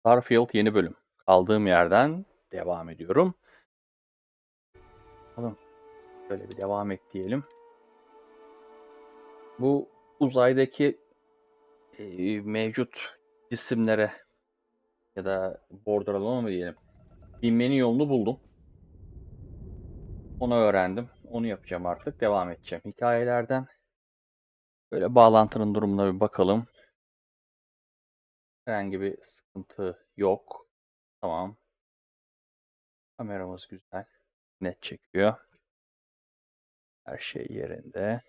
Starfield yeni bölüm. Kaldığım yerden devam ediyorum. Bakalım. Böyle bir devam et diyelim. Bu uzaydaki mevcut cisimlere ya da border alanı mı diyelim. Binmenin yolunu buldum. Onu öğrendim. Onu yapacağım artık. Devam edeceğim. Hikayelerden böyle bağlantının durumuna bir bakalım. Herhangi bir sıkıntı yok. Tamam. Kameramız güzel. Net çekiyor. Her şey yerinde.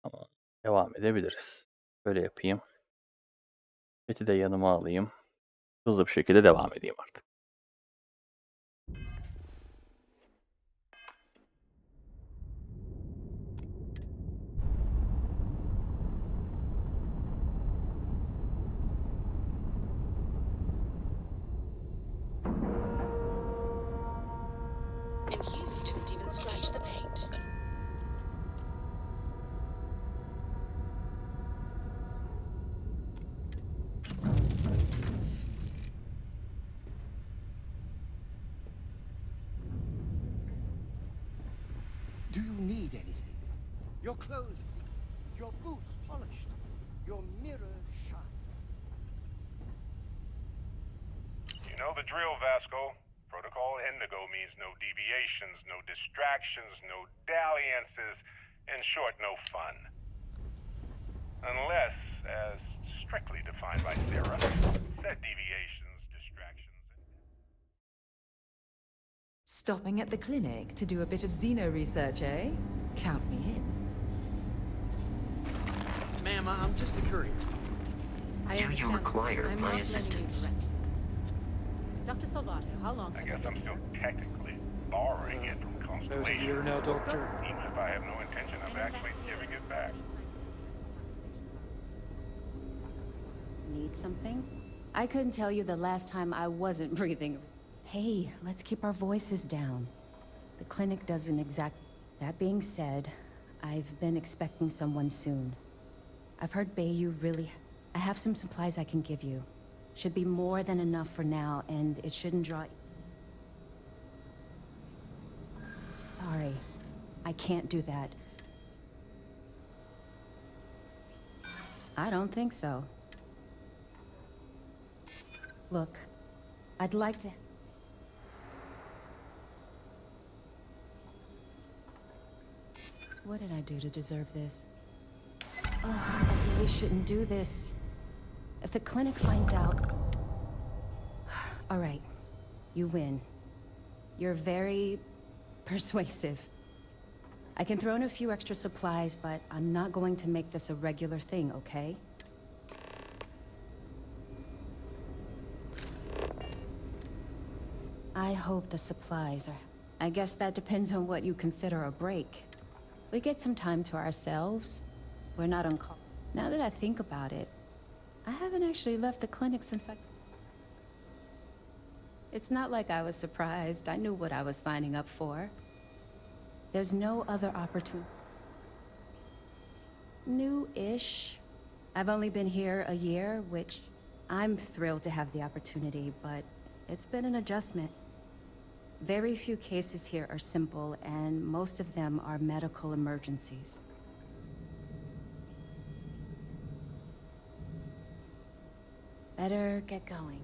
Tamam. Devam edebiliriz. Böyle yapayım. Chat'i de yanıma alayım. Hızlı bir şekilde devam edeyim artık. And you didn't even scratch the paint. Do you need anything? Your clothes clean, your boots polished, your mirror shine. You know the drill, Vasco. Protocol Indigo means no deviations, no distractions, no dalliances, in short, no fun. Unless, as strictly defined by Sarah, said deviations, distractions... Stopping at the clinic to do a bit of xeno research, eh? Count me in. Ma'am, I'm just a courier. I Do you require I'm my not letting you assistance? direct. Dr. Salvato, how long I have guess you I'm been still here? technically borrowing it from There's a Constellation, year now, Doctor. even if I have no intention of actually giving it back. Need something? I couldn't tell you the last time I wasn't breathing. Hey, let's keep our voices down. The clinic doesn't exact... That being said, I've been expecting someone soon. I've heard Bayu really... I have some supplies I can give you. Should be more than enough for now, and it shouldn't draw... Sorry, I can't do that. I don't think so. Look, I'd like to... What did I do to deserve this? Ugh, I really shouldn't do this. If the clinic finds out... All right, you win. You're very persuasive. I can throw in a few extra supplies, but I'm not going to make this a regular thing, okay? I hope the supplies are... I guess that depends on what you consider a break. We get some time to ourselves. We're not on call. Now that I think about it, I haven't actually left the clinic since I... It's not like I was surprised. I knew what I was signing up for. There's no other opportunity. New-ish. I've only been here a year, which I'm thrilled to have the opportunity, but it's been an adjustment. Very few cases here are simple, and most of them are medical emergencies. Better get going.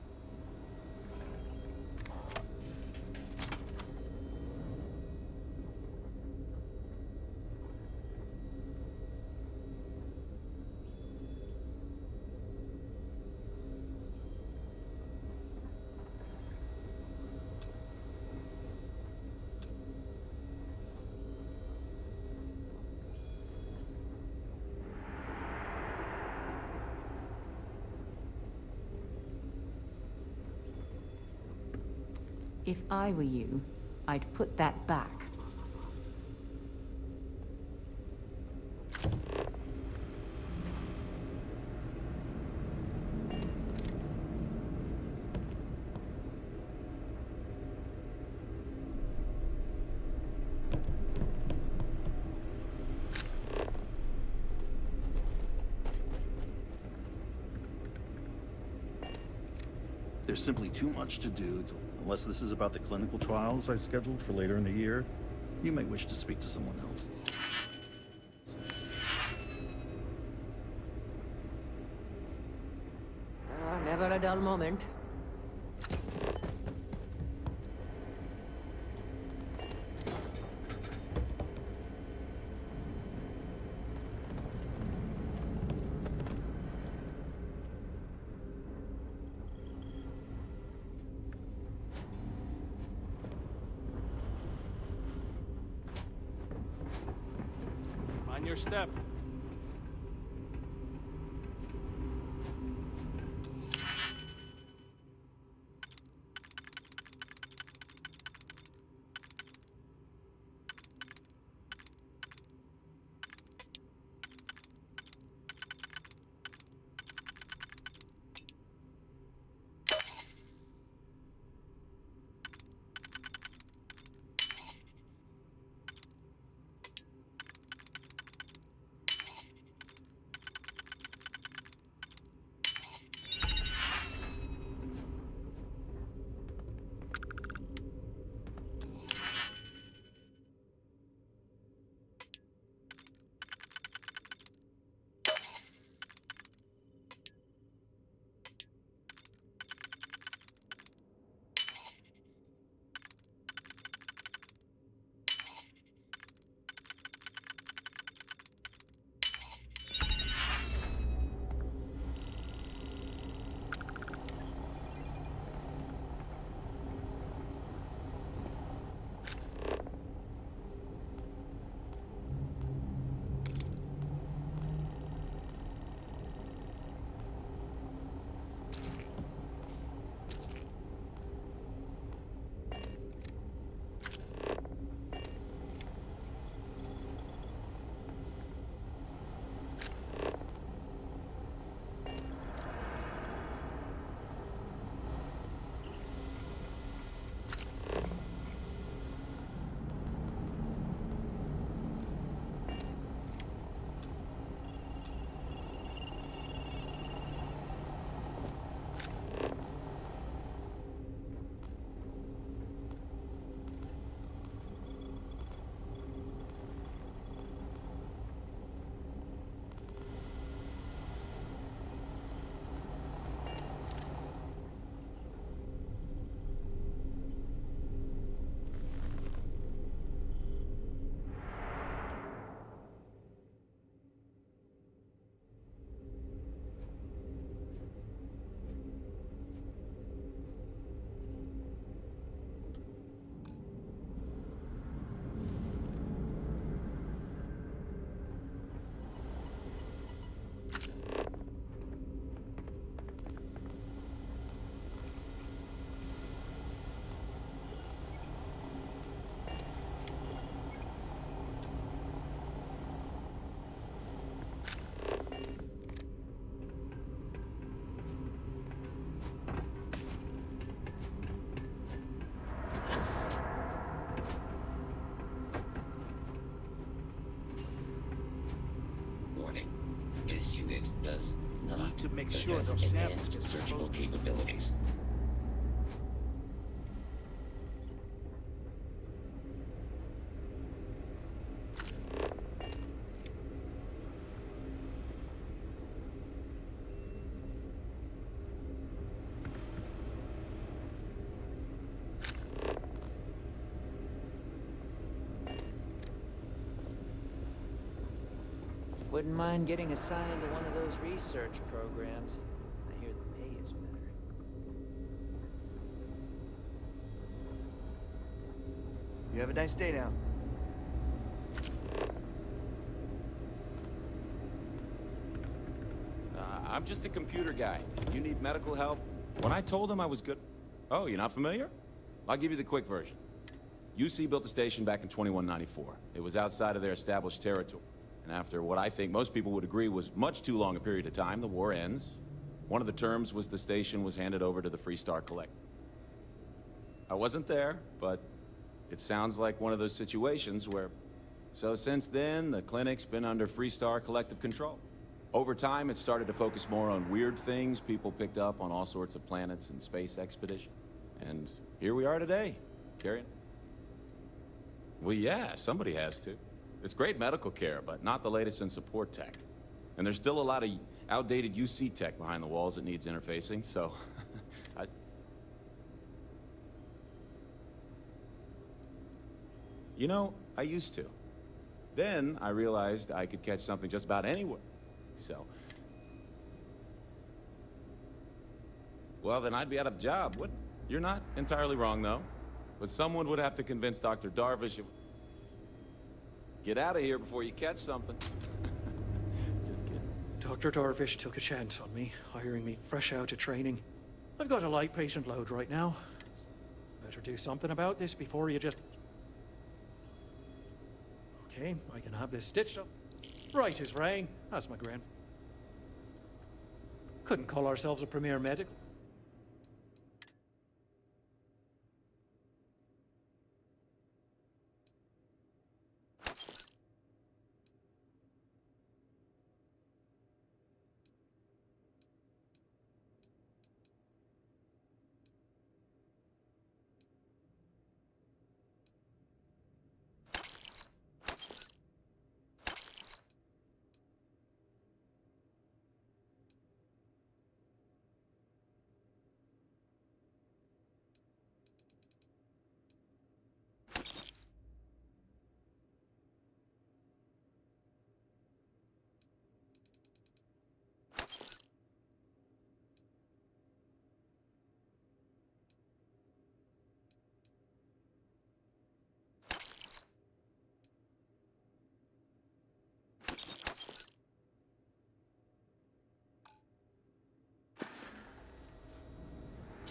If I were you, I'd put that back. There's simply too much to do. Unless this is about the clinical trials I scheduled for later in the year, you may wish to speak to someone else. Never a dull moment. On your step. does not Need to make sure possess those advanced samples are surgical supposed to- capabilities. Wouldn't mind getting assigned to one of those research programs. I hear the pay is better. You have a nice day now. I'm just a computer guy. You need medical help? When I told him I was good... Oh, you're not familiar? I'll give you the quick version. UC built the station back in 2194. It was outside of their established territory. And after what I think most people would agree was much too long a period of time, the war ends. One of the terms was the station was handed over to the Free Star Collective. I wasn't there, but it sounds like one of those situations where... So since then, the clinic's been under Free Star Collective control. Over time, it started to focus more on weird things. People picked up on all sorts of planets and space expedition. And here we are today, carrying. Well, yeah, somebody has to. It's great medical care, but not the latest in support tech. And there's still a lot of outdated UC tech behind the walls that needs interfacing, so... You know, I used to. Then I realized I could catch something just about anywhere. So... Well, then I'd be out of job, wouldn't I? You're not entirely wrong, though. But someone would have to convince Dr. Darvish... Get out of here before you catch something. Just kidding. Dr. Darvish took a chance on me, hiring me fresh out of training. I've got a light patient load right now. Better do something about this before you just... Okay, I can have this stitched up. Right as rain, as my grand... Couldn't call ourselves a premier medical.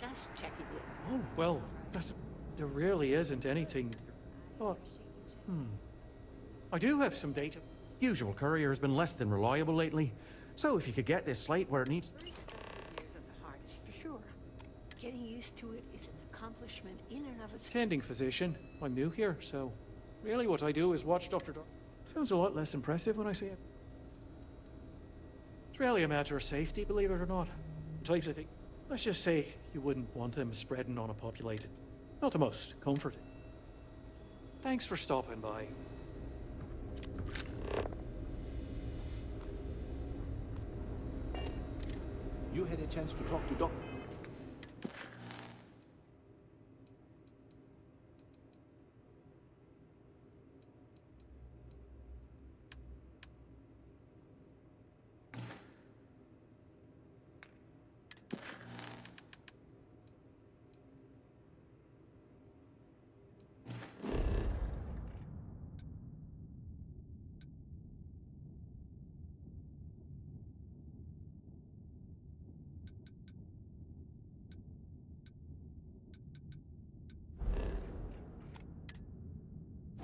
Just checking in. Oh, well, there really isn't anything... But, I do have some data. Usual courier's been less than reliable lately. So if you could get this slate where it needs... First couple of years are the hardest, for sure. Getting used to it is an accomplishment in and of itself. Attending physician. I'm new here, so... Really what I do is watch Dr. Sounds a lot less impressive when I say it. It's really a matter of safety, believe it or not. The types of things... Let's just say you wouldn't want them spreading on a populated. Not the most comforting. Thanks for stopping by. You had a chance to talk to Doc.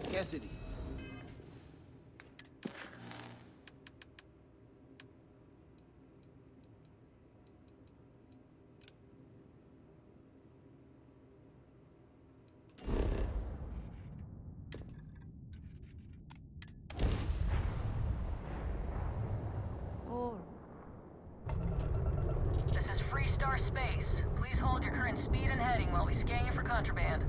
Cassidy. This is Freestar Space. Please hold your current speed and heading while we scan you for contraband.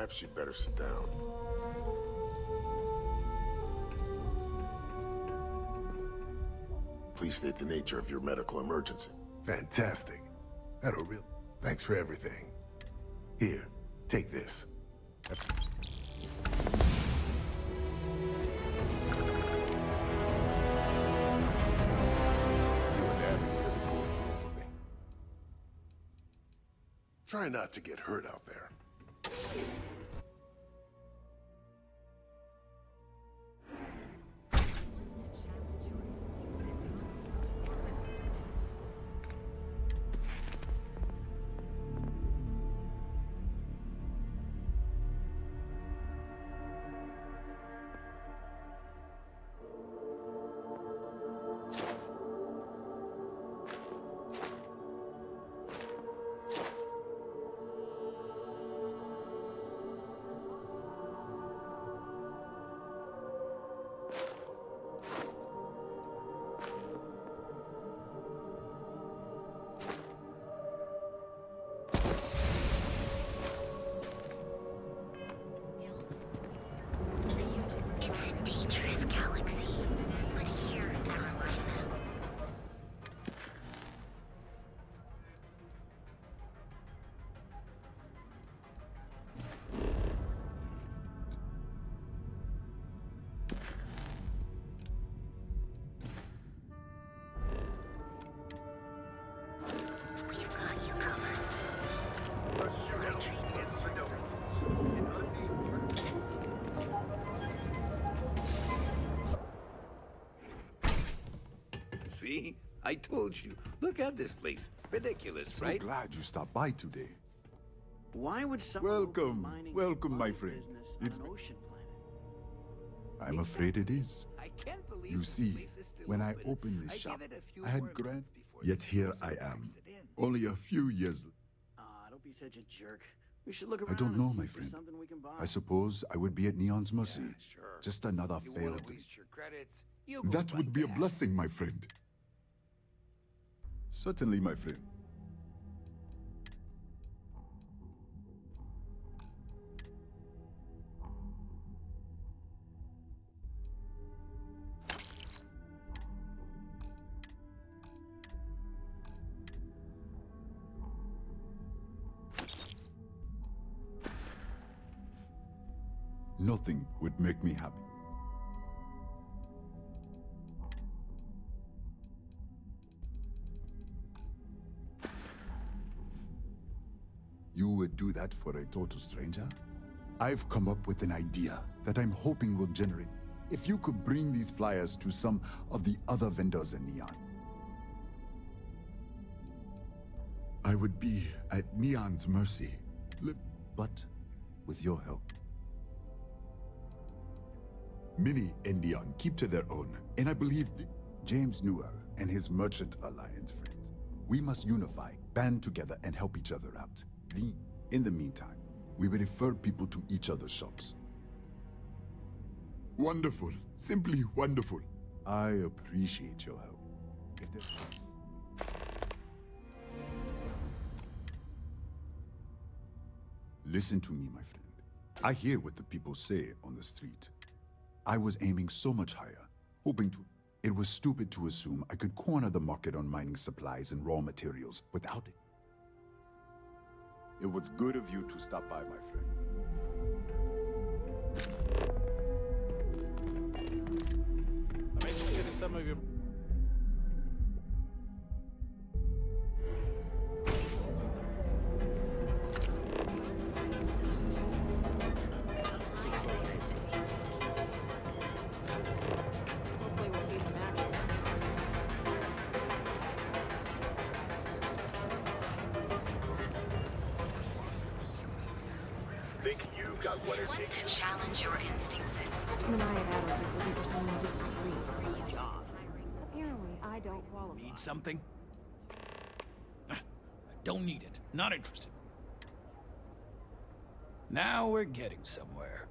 Perhaps you'd better sit down. Please state the nature of your medical emergency. Fantastic. That'll real. Thanks for everything. Here, take this. You and Abby really pulled through for me. Try not to get hurt out there. See? I told you. Look at this place. Ridiculous, right? So glad you stopped by today. Why would someone open a mining Welcome, my supply friend. business It's on an ocean planet? I'm afraid it is. I can't believe You this see, place is still when I open. opened this I shop, gave it a few I had more grant. months before Yet the here I explosive am, accident. only a few years. Don't be such a jerk. We should look around I don't know, and see my if there's friend. something we can buy. I suppose I would be at Neon's mercy. Sure. Just another You failed. wanna waste your credits? You go That would right be a ahead. blessing, my friend. Certainly, my friend. Nothing would make me happy. You would do that for a total stranger? I've come up with an idea that I'm hoping will generate. If you could bring these flyers to some of the other vendors in Neon, I would be at Neon's mercy. But with your help. Many in Neon keep to their own, and I believe James Newer and his Merchant Alliance friends. We must unify, band together, and help each other out. In the meantime, we will refer people to each other's shops. Wonderful. Simply wonderful. I appreciate your help. If there's... Listen to me, my friend. I hear what the people say on the street. I was aiming so much higher, hoping to... It was stupid to assume I could corner the market on mining supplies and raw materials without it. It was good of you to stop by, my friend. I'm interested in some of your... Hopefully we'll see some action. Think you've got what it Want to challenge your instincts? Maniac Adult is looking for someone discreet for the job. Apparently, I don't qualify. Need something? I don't need it. Not interested. Now we're getting somewhere.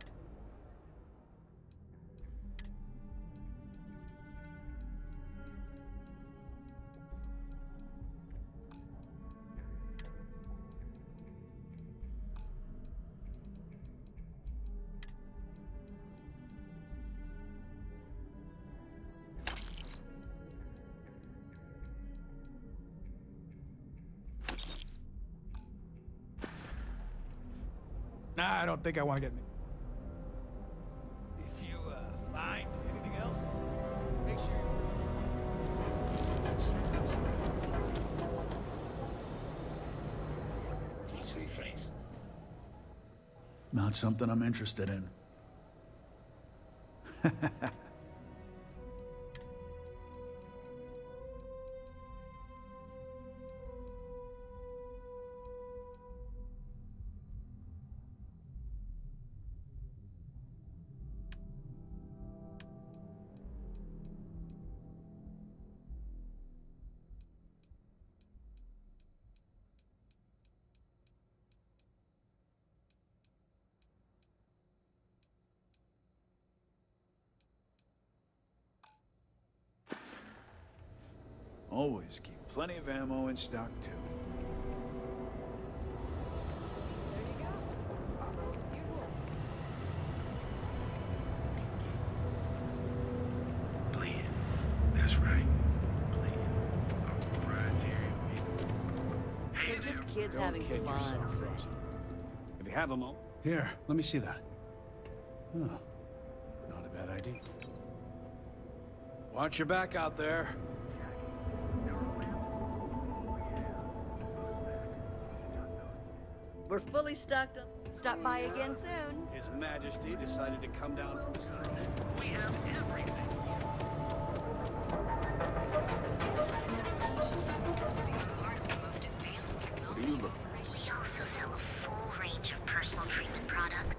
I don't think I want to get... If you, find anything else, make sure... Sweet face. Not something I'm interested in. Always keep plenty of ammo in stock, too. Please. That's right. Please. I'm right here. They're just kids having fun. If you have them all... Here, let me see that. Huh. Not a bad idea. Watch your back out there. We're fully stocked up. Stop by again soon. His Majesty decided to come down from his throne. We have everything. What are you looking We also sell a full range of personal treatment products.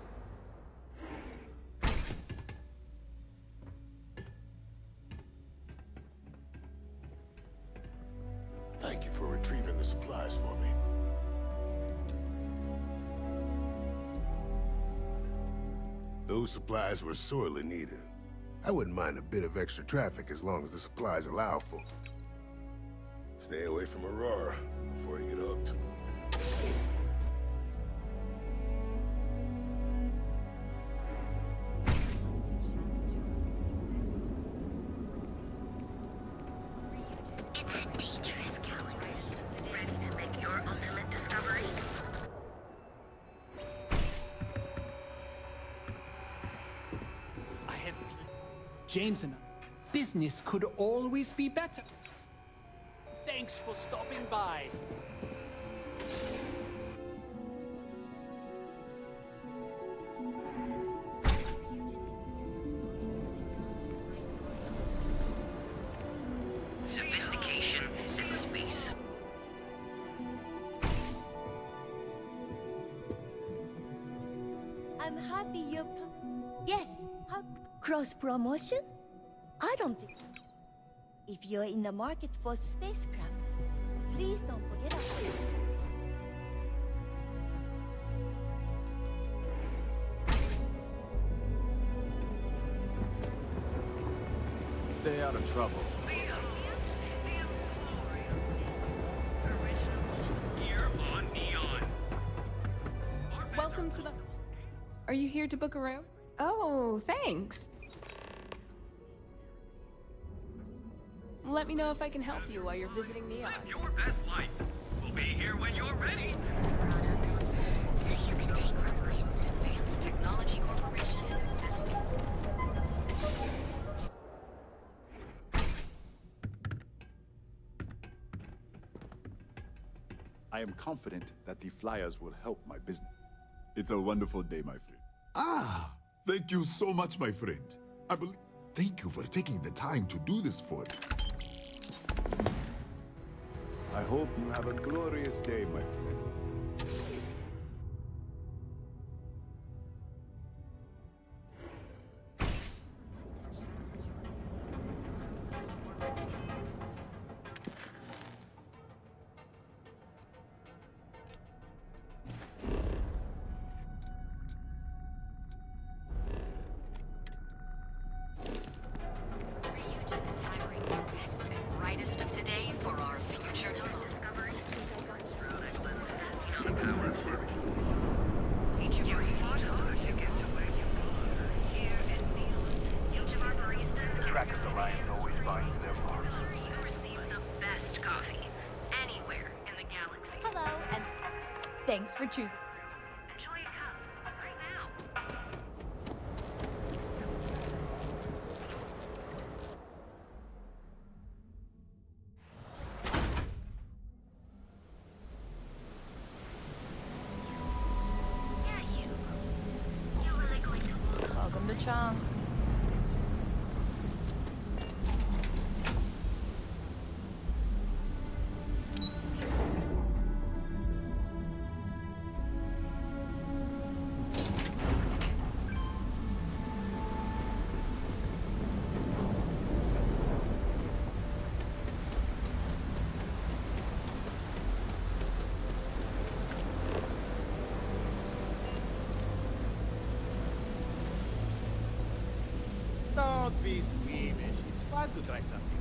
Thank you for retrieving the supplies for me. Those supplies were sorely needed. I wouldn't mind a bit of extra traffic as long as the supplies allow for. Stay away from Aurora before you get hooked. It's a dangerous galaxy. Ready to make your ultimate discovery? I have... James and business could always be better. Thanks for stopping by. Sophistication and space. I'm happy you've come. Yes, how cross promotion? I don't think. If you're in the market for spacecraft, please don't forget about it. Stay out of trouble. Welcome to the... Are you here to book a room? Oh, thanks. Let me know if I can help you while you're visiting Neon. Your best life. We'll be here when you're ready. So you can take Reliance Advanced Technology Corporation and the settling systems. I am confident that the flyers will help my business. It's a wonderful day, my friend. Ah, thank you so much, my friend. Thank you for taking the time to do this for me. I hope you have a glorious day, my friend. Brightest of today for our future tomorrow. The Trackers Alliance always finds their mark. You receive the best coffee anywhere in the galaxy. Hello, and thanks for choosing. Enjoy a cup. chunks. Don't be squeamish. It's fun to try something.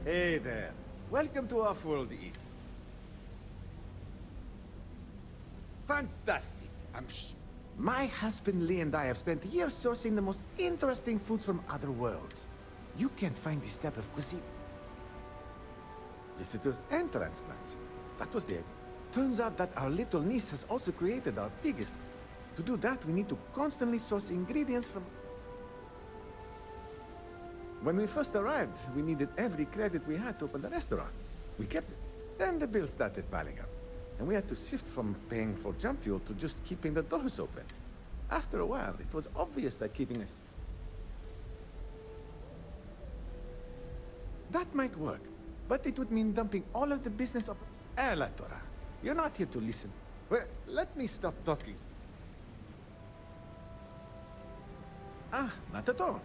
Hey there. Welcome to Off-World Eats. Fantastic. My husband Lee and I have spent years sourcing the most interesting foods from other worlds. You can't find this type of cuisine. Visitors and transplants. That was the idea. Turns out that our little niece has also created our biggest. To do that, we need to constantly source ingredients from... When we first arrived, we needed every credit we had to open the restaurant. We kept it. Then the bills started piling up. And we had to shift from paying for jump fuel to just keeping the doors open. After a while, it was obvious that keeping us... That might work, but it would mean dumping all of the business of... La Torah, you're not here to listen. Well, let me stop talking. Ah, not at all.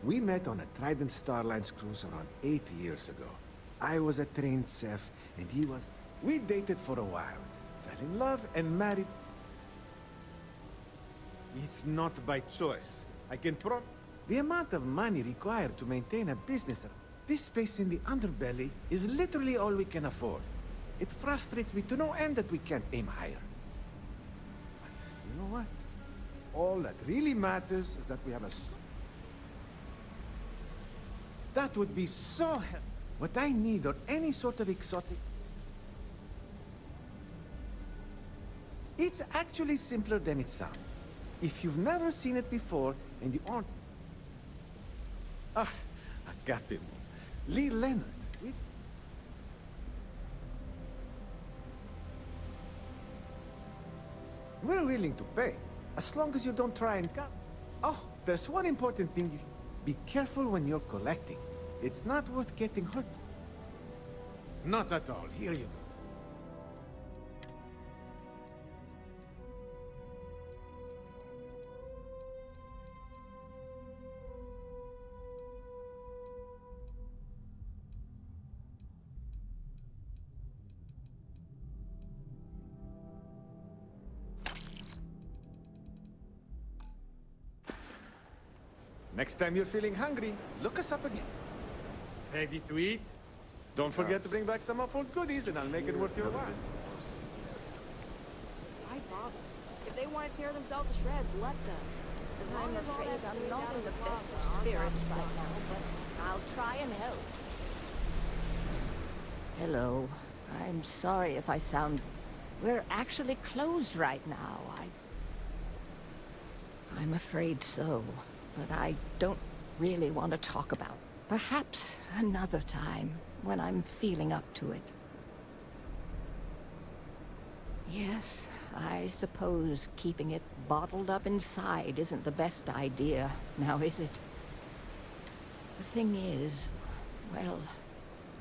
We met on a Trident Starlines cruise around 8 years ago. I was a trained chef, and he was... We dated for a while, fell in love, and married. It's not by choice. I can The amount of money required to maintain a business... This space in the underbelly is literally all we can afford. It frustrates me to no end that we can't aim higher. But you know what? All that really matters is that we have a... That would be so what I need or any sort of exotic... It's actually simpler than it sounds. If you've never seen it before and you aren't... Ah, I got him. Lee Leonard. We're willing to pay, as long as you don't try and cut. Oh, there's one important thing you... Be careful when you're collecting. It's not worth getting hurt. Not at all. Here you go. Next time you're feeling hungry, look us up again. Ready to eat? Don't forget to bring back some of our goodies and I'll make it worth your while. Why bother? If they want to tear themselves to shreds, let them. I'm afraid I'm not in the best of spirits right now, but I'll try and help. Hello. I'm sorry if I sound... We're actually closed right now. I'm afraid so. But I don't really want to talk about. Perhaps another time, when I'm feeling up to it. Yes, I suppose keeping it bottled up inside isn't the best idea, now is it? The thing is, well,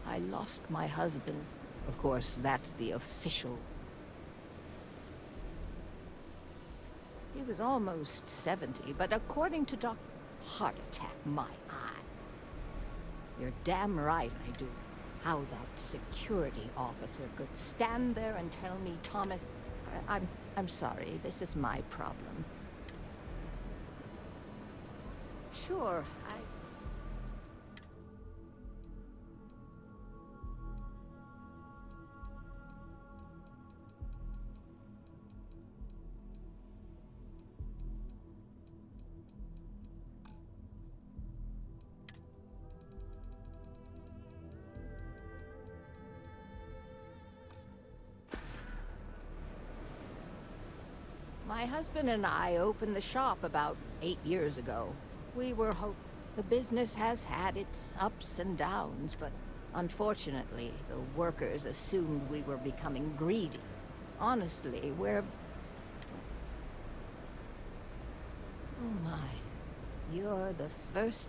I lost my husband. Of course, that's the official. He was almost 70, but according to heart attack, my eye. You're damn right I do. How that security officer could stand there and tell me Thomas... I'm sorry, this is my problem. Sure, My husband and I opened the shop about 8 years ago. We were the business has had its ups and downs, but unfortunately, the workers assumed we were becoming greedy. Honestly, my. You're the first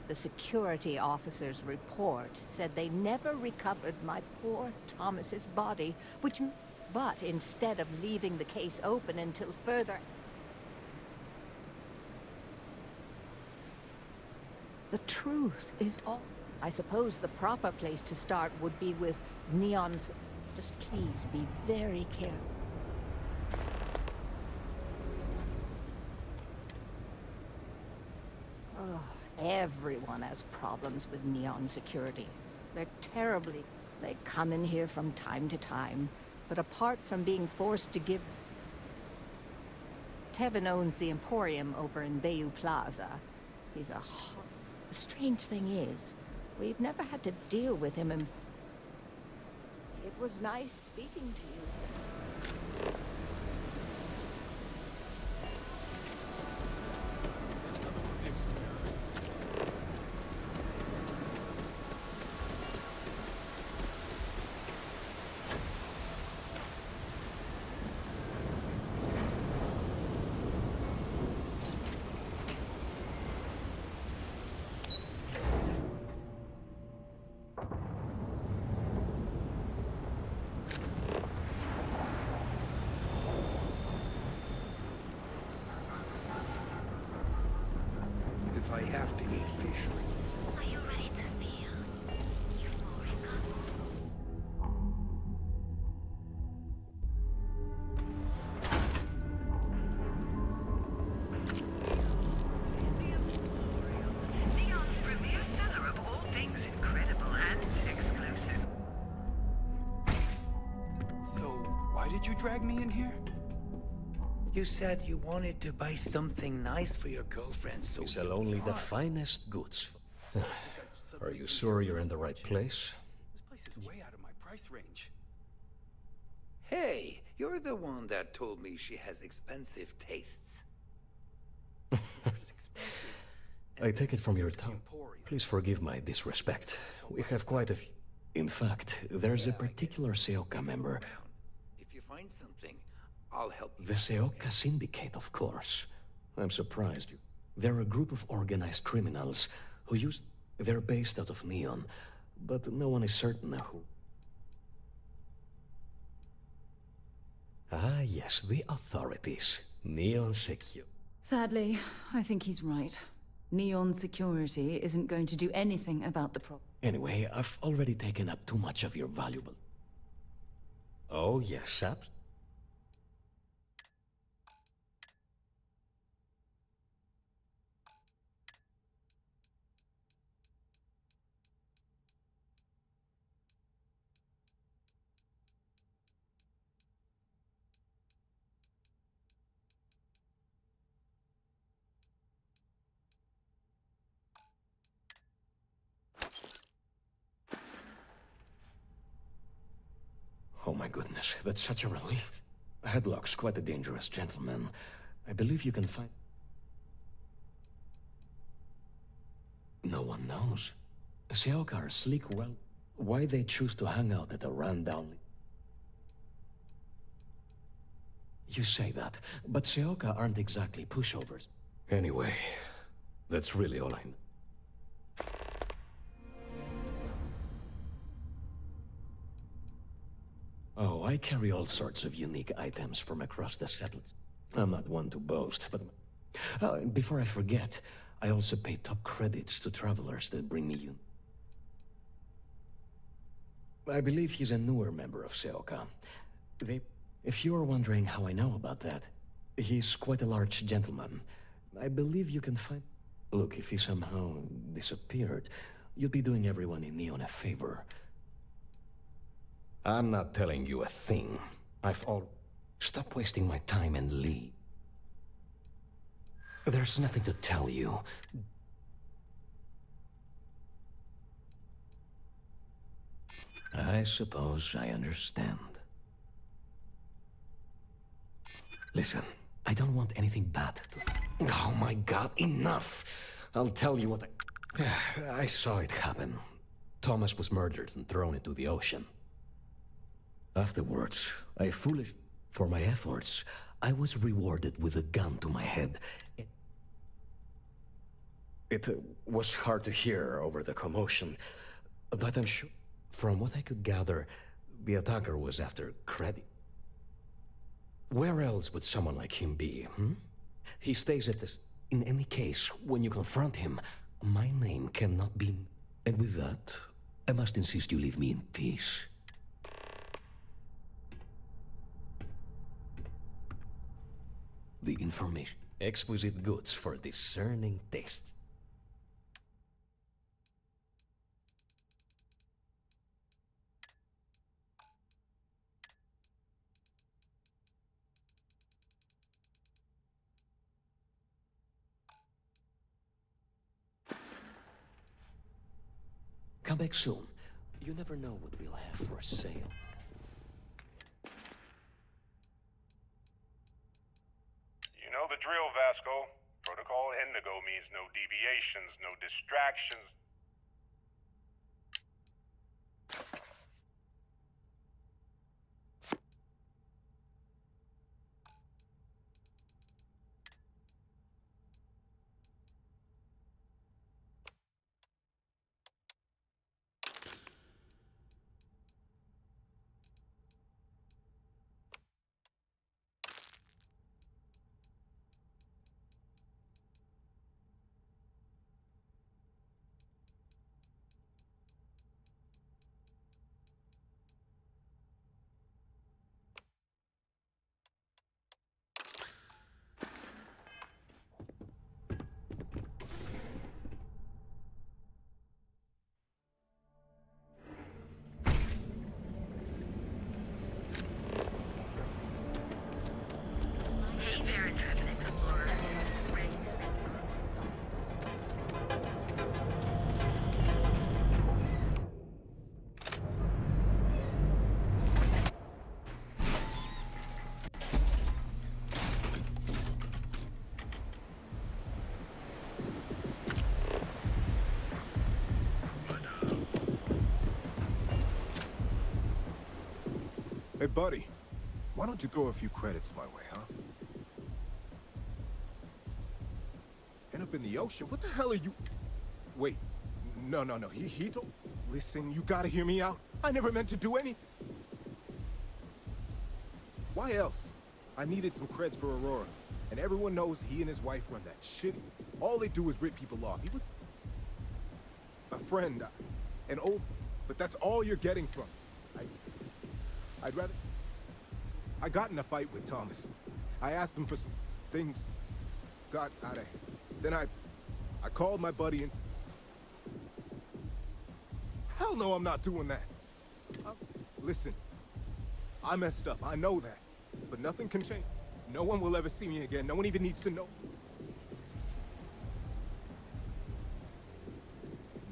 The security officer's report said they never recovered my poor Thomas's body, but instead of leaving the case open until further... The truth is all... I suppose the proper place to start would be with Neon's... Just please be very careful. Oh, everyone has problems with Neon security. They're terribly... They come in here from time to time, but apart from being forced to give... Tevin owns the Emporium over in Bayou Plaza. He's a... The strange thing is, we've never had to deal with him and... It was nice speaking to you. If I have to eat fish for you. Are you ready to feel euphoric? Neon's premier seller of all things incredible and exclusive. So, why did you drag me in here? You said you wanted to buy something nice for your girlfriend, so... We sell only the finest goods. Are you sure you're in the right place? This place is way out of my price range. Hey, you're the one that told me she has expensive tastes. I take it from your tongue. Please forgive my disrespect. We have quite a few. In fact, there's a particular Seoka member. If you find something, I'll help you. The Seoka Syndicate, of course. I'm surprised. They're a group of organized criminals who use... They're based out of Neon, but no one is certain who... Ah, yes, the authorities. Neon Secure. Sadly, I think he's right. Neon security isn't going to do anything about the problem. Anyway, I've already taken up too much of your valuable... Oh, yes, Oh my goodness, that's such a relief. Headlock's quite a dangerous gentleman. I believe you can find... No one knows. Seoka are sleek well... Why they choose to hang out at a rundown... You say that, but Seoka aren't exactly pushovers. Anyway, that's really all I know. Oh, I carry all sorts of unique items from across the settlements. I'm not one to boast, but... before I forget, I also pay top credits to travelers that bring me you. I believe he's a newer member of Seoka. If you're wondering how I know about that, he's quite a large gentleman. I believe you can find... Look, if he somehow disappeared, you'd be doing everyone in Neon a favor. I'm not telling you a thing. Stop wasting my time and leave. There's nothing to tell you. I suppose I understand. Listen, I don't want anything bad to... Oh my god, enough! I'll tell you what I saw it happen. Thomas was murdered and thrown into the ocean. Afterwards, for my efforts, I was rewarded with a gun to my head. It was hard to hear over the commotion, but I'm sure, from what I could gather, the attacker was after credit. Where else would someone like him be, hmm? He stays at this. In any case, when you confront him, my name cannot be... And with that, I must insist you leave me in peace. The information. Exquisite goods for discerning tastes. Come back soon. You never know what we'll have for sale. You know the drill, Vasco. Protocol Indigo means no deviations, no distractions. Hey, buddy. Why don't you throw a few credits my way, huh? End up in the ocean? What the hell are you... Wait. No. He don't... Listen, you gotta hear me out. I never meant to do anything. Why else? I needed some creds for Aurora. And everyone knows he and his wife run that shit. All they do is rip people off. He was... a friend. An old... But that's all you're getting from him. I'd rather... I got in a fight with Thomas. I asked him for some things. Got out of... Then I called my buddy and... Hell no, I'm not doing that. Listen, I messed up. I know that. But nothing can change. No one will ever see me again. No one even needs to know.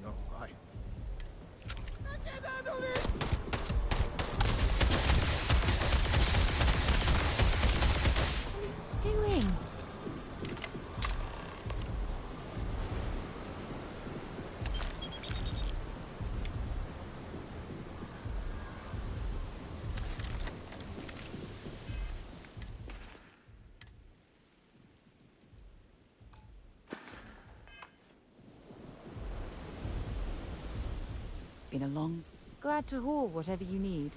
No, I can't handle this! Doing? Been a long... Glad to haul whatever you need.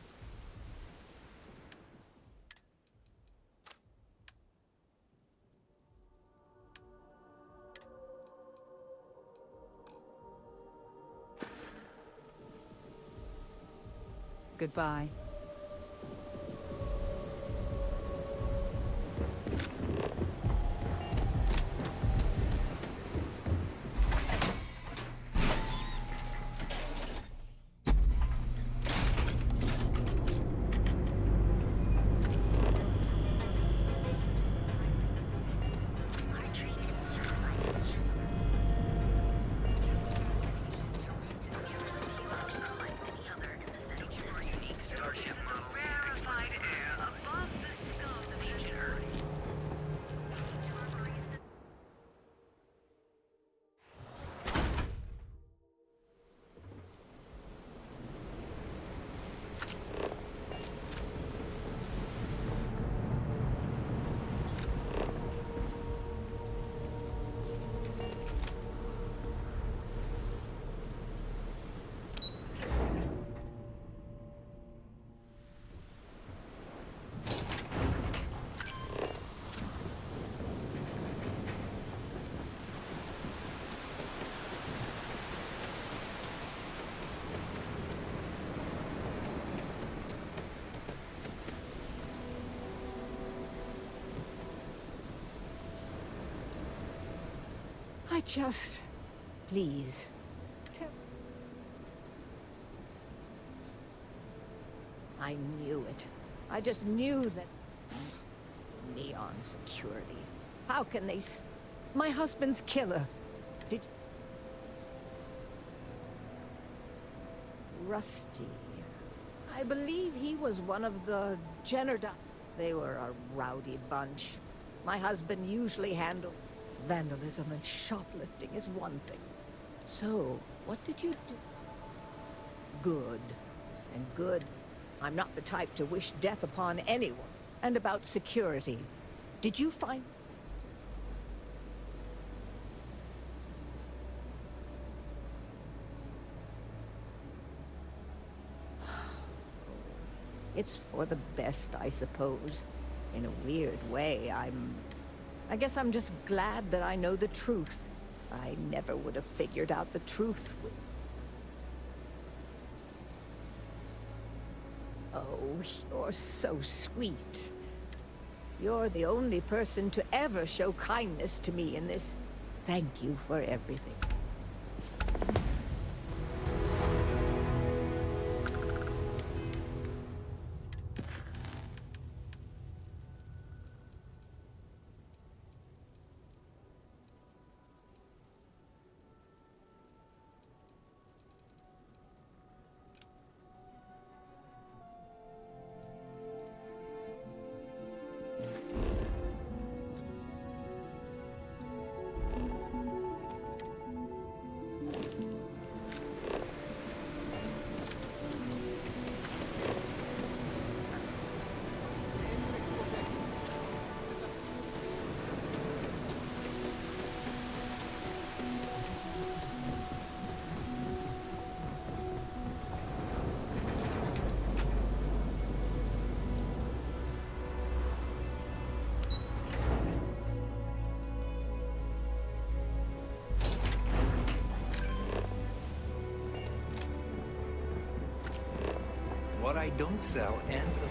Goodbye. Starship just... Please. Tell... I knew it. I just knew that... Neon security. How can they... My husband's killer. Did... Rusty. I believe he was one of the Jenner... They were a rowdy bunch. My husband usually handled... Vandalism and shoplifting is one thing. So, what did you do? Good. And good. I'm not the type to wish death upon anyone. And about security. Did you find... It's for the best, I suppose. In a weird way, I guess I'm just glad that I know the truth. I never would have figured out the truth. Oh, you're so sweet. You're the only person to ever show kindness to me in this. Thank you for everything. What I don't sell ends up...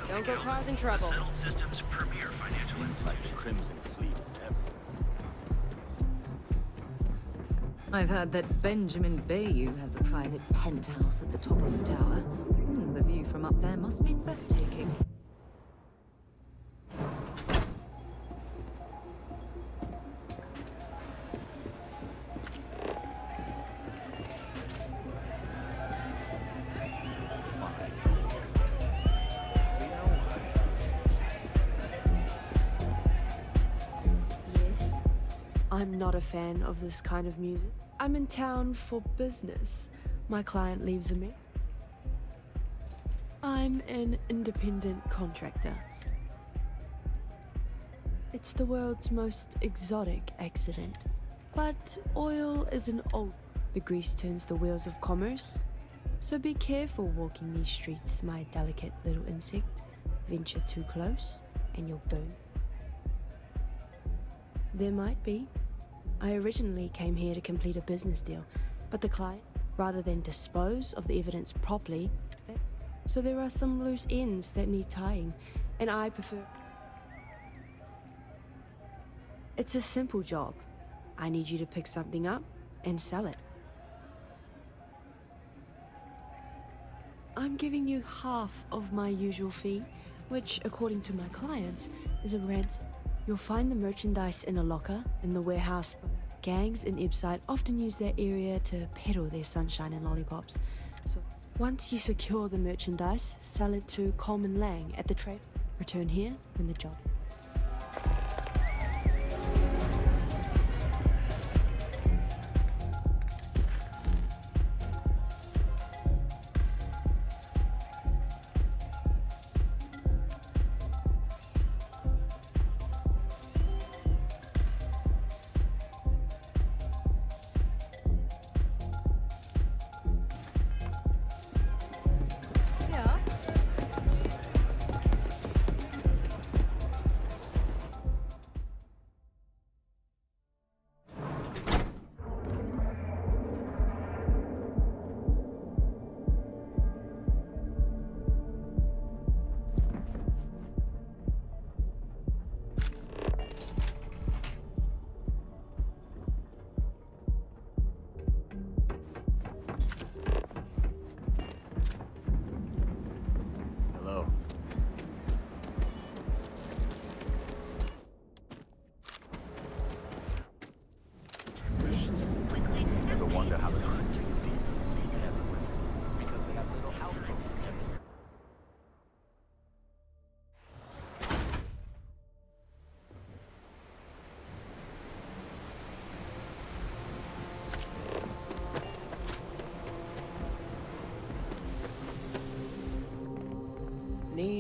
Don't go causing trouble. Seems like the Crimson Fleet is ever. I've heard that Benjamin Bayou has a private penthouse at the top of the tower. The view from up there must be breathtaking. Yes, I'm not a fan of this kind of music. I'm in town for business. My client leaves a me. I'm an independent contractor. It's the world's most exotic accident. But oil is an old... The grease turns the wheels of commerce. So be careful walking these streets, my delicate little insect. Venture too close, and you'll burn. There might be. I originally came here to complete a business deal, but the client, rather than dispose of the evidence properly, so there are some loose ends that need tying, and I prefer... It's a simple job. I need you to pick something up and sell it. I'm giving you half of my usual fee, which, according to my clients, is a ransom. You'll find the merchandise in a locker in the warehouse. Gangs in Ibside often use that area to peddle their sunshine and lollipops. So once you secure the merchandise, sell it to Coleman Lang at the trade. Return here when the job.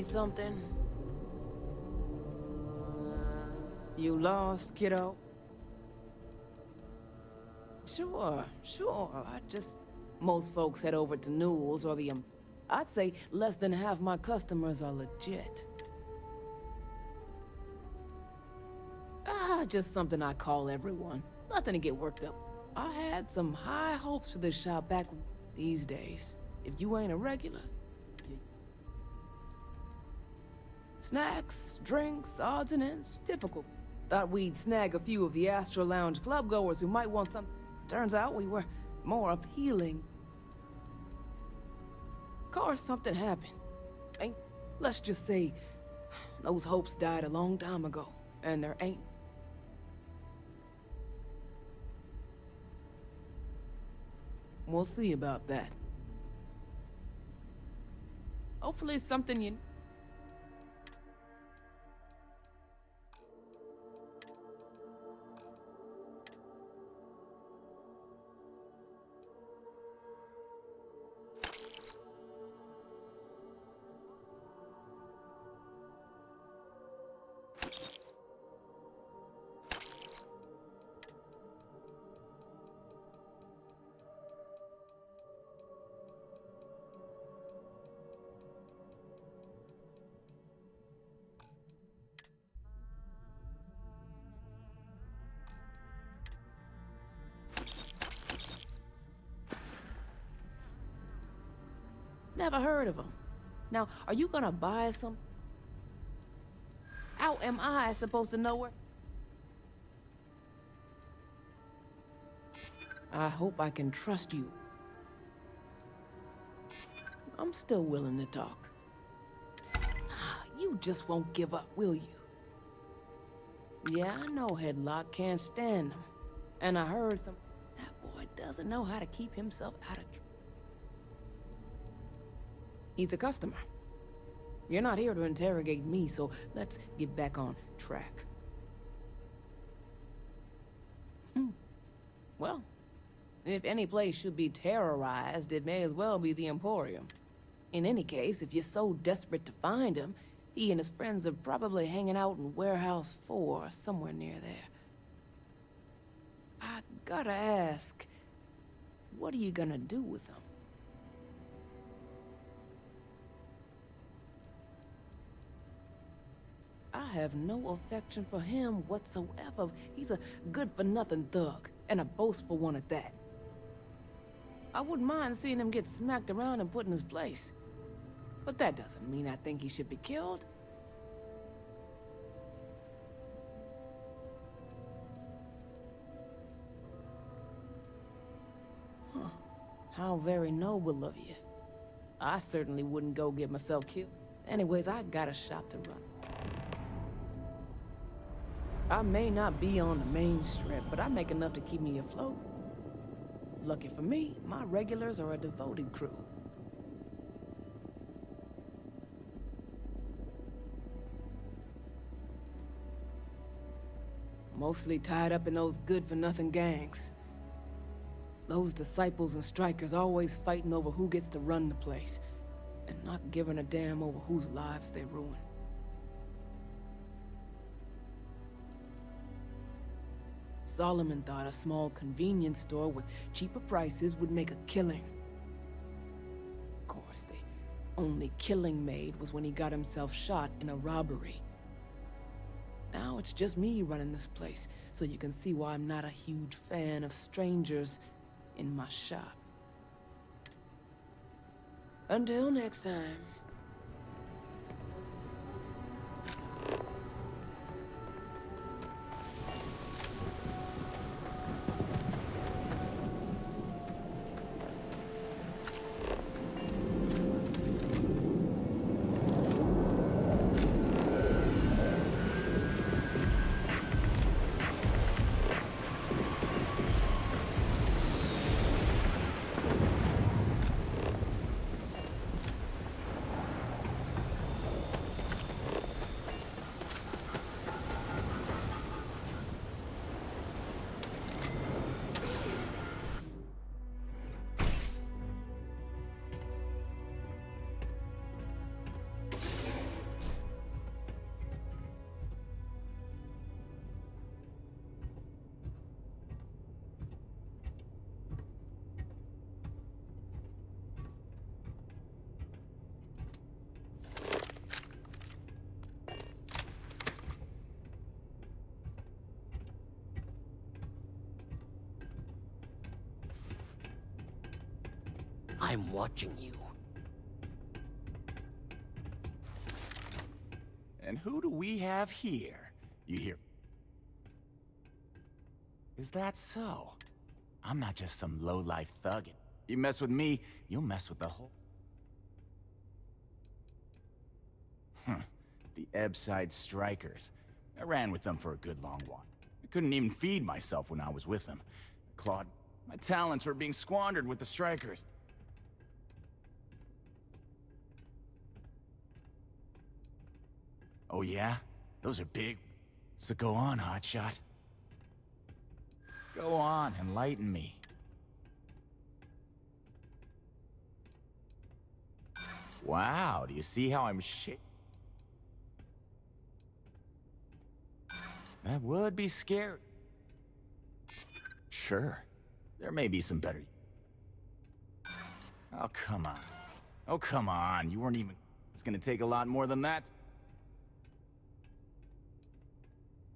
need something? You lost, kiddo? Sure. Most folks head over to Newell's or the, I'd say less than half my customers are legit. Just something I call everyone. Nothing to get worked up. I had some high hopes for this shop back these days. If you ain't a regular, snacks, drinks, odds and ends, typical. Thought we'd snag a few of the Astro Lounge clubgoers who might want some. Turns out we were more appealing. Of course, something happened. Let's just say those hopes died a long time ago, and there ain't. We'll see about that. Hopefully it's something you... Never heard of them. Now, are you gonna buy some? How am I supposed to know where? I hope I can trust you. I'm still willing to talk. You just won't give up, will you? Yeah, I know Headlock can't stand them. And I heard some... That boy doesn't know how to keep himself out of trouble. He's a customer. You're not here to interrogate me, so let's get back on track. Well, if any place should be terrorized, it may as well be the Emporium. In any case, if you're so desperate to find him, he and his friends are probably hanging out in Warehouse 4, somewhere near there. I gotta ask, what are you gonna do with him? I have no affection for him whatsoever. He's a good-for-nothing thug, and a boastful one at that. I wouldn't mind seeing him get smacked around and put in his place. But that doesn't mean I think he should be killed. Huh. How very noble of you. I certainly wouldn't go get myself killed. Anyways, I got a shop to run. I may not be on the main strip, but I make enough to keep me afloat. Lucky for me, my regulars are a devoted crew. Mostly tied up in those good-for-nothing gangs. Those disciples and strikers always fighting over who gets to run the place, and not giving a damn over whose lives they ruin. Solomon thought a small convenience store with cheaper prices would make a killing. Of course, the only killing made was when he got himself shot in a robbery. Now it's just me running this place, so you can see why I'm not a huge fan of strangers in my shop. Until next time. I'm watching you. And who do we have here? You hear? Is that so? I'm not just some low-life thug. You mess with me, you'll mess with the whole... The Ebbside Strikers. I ran with them for a good long while. I couldn't even feed myself when I was with them. Claude, my talents were being squandered with the Strikers. Oh yeah? Those are big. So go on, hotshot. Go on, enlighten me. Wow, do you see how I'm shit? That would be scary. Sure, there may be some better... Oh, come on. Oh, come on, you weren't even... It's gonna take a lot more than that.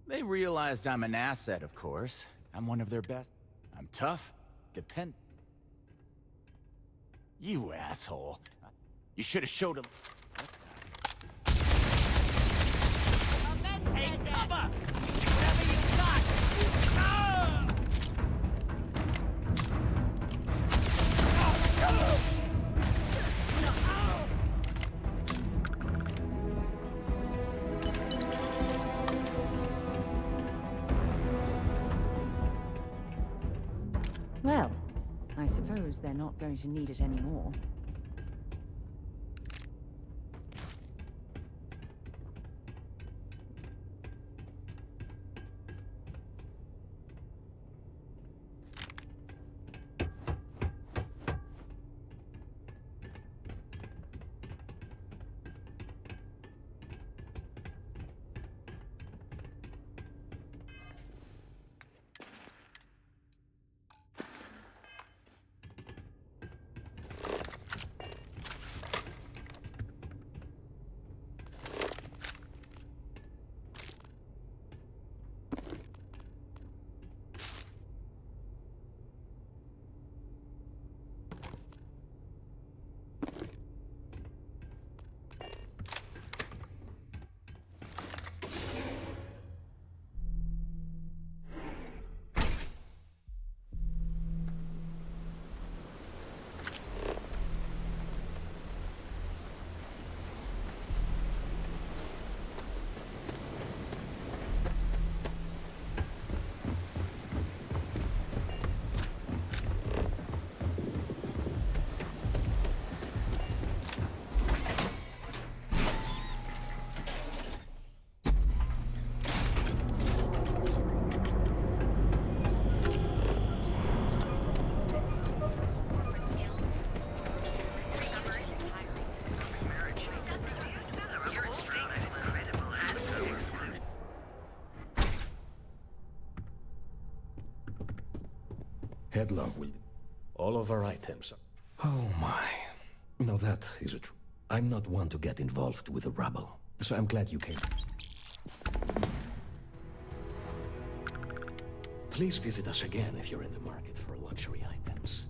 They realized I'm an asset, of course. I'm one of their best. I'm tough, dependent. You asshole. You should have showed him. Take cover! Whatever you got! Ah! Well, I suppose they're not going to need it anymore. Headlog will... All of our items are... Oh my. Now that is a truth. I'm not one to get involved with the rabble, so I'm glad you came. Please visit us again if you're in the market for luxury items.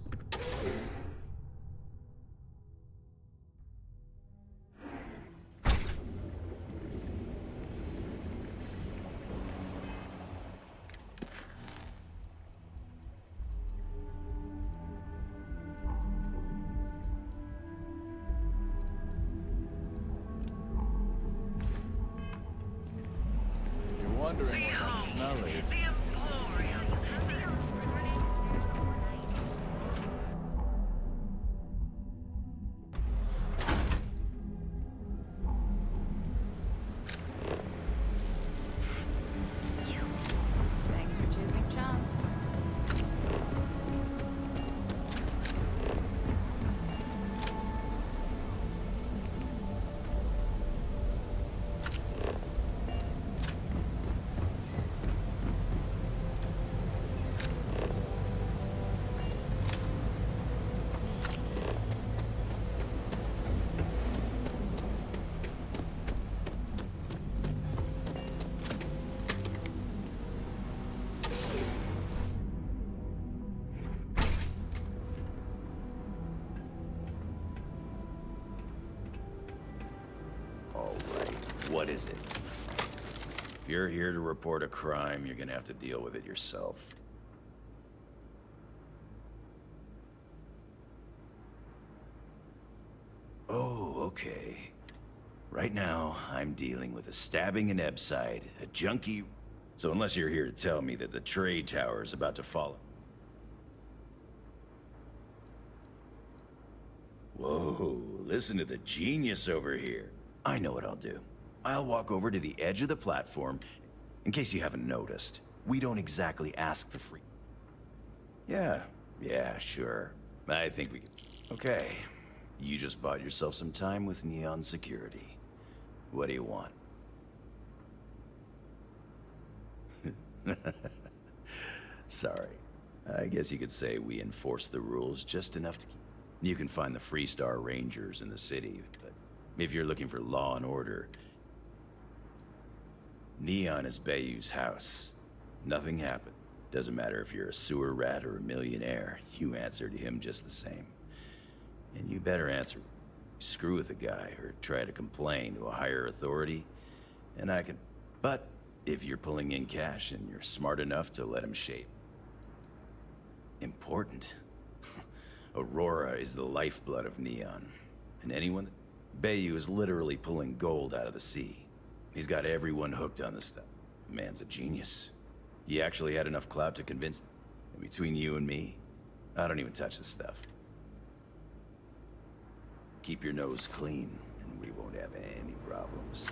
Wondering what that smell is. Thanks for choosing Chance. is it? If you're here to report a crime, you're gonna have to deal with it yourself. Oh, okay. Right now, I'm dealing with a stabbing in Ebside, a junkie... So unless you're here to tell me that the trade tower is about to fall... Whoa, listen to the genius over here. I know what I'll do. I'll walk over to the edge of the platform. In case you haven't noticed, we don't exactly ask the free... Yeah, sure. I think we can... Okay. You just bought yourself some time with Neon Security. What do you want? Sorry. I guess you could say we enforce the rules just enough to keep... You can find the Freestar Rangers in the city, but if you're looking for law and order... Neon is Bayou's house. Nothing happened. Doesn't matter if you're a sewer rat or a millionaire, you answer to him just the same. And you better answer. Screw with the guy or try to complain to a higher authority, and I can... But if you're pulling in cash and you're smart enough to let him shape. Important. Aurora is the lifeblood of Neon. And anyone... Bayou is literally pulling gold out of the sea. He's got everyone hooked on this stuff. The man's a genius. He actually had enough clout to convince... And between you and me, I don't even touch this stuff. Keep your nose clean, and we won't have any problems.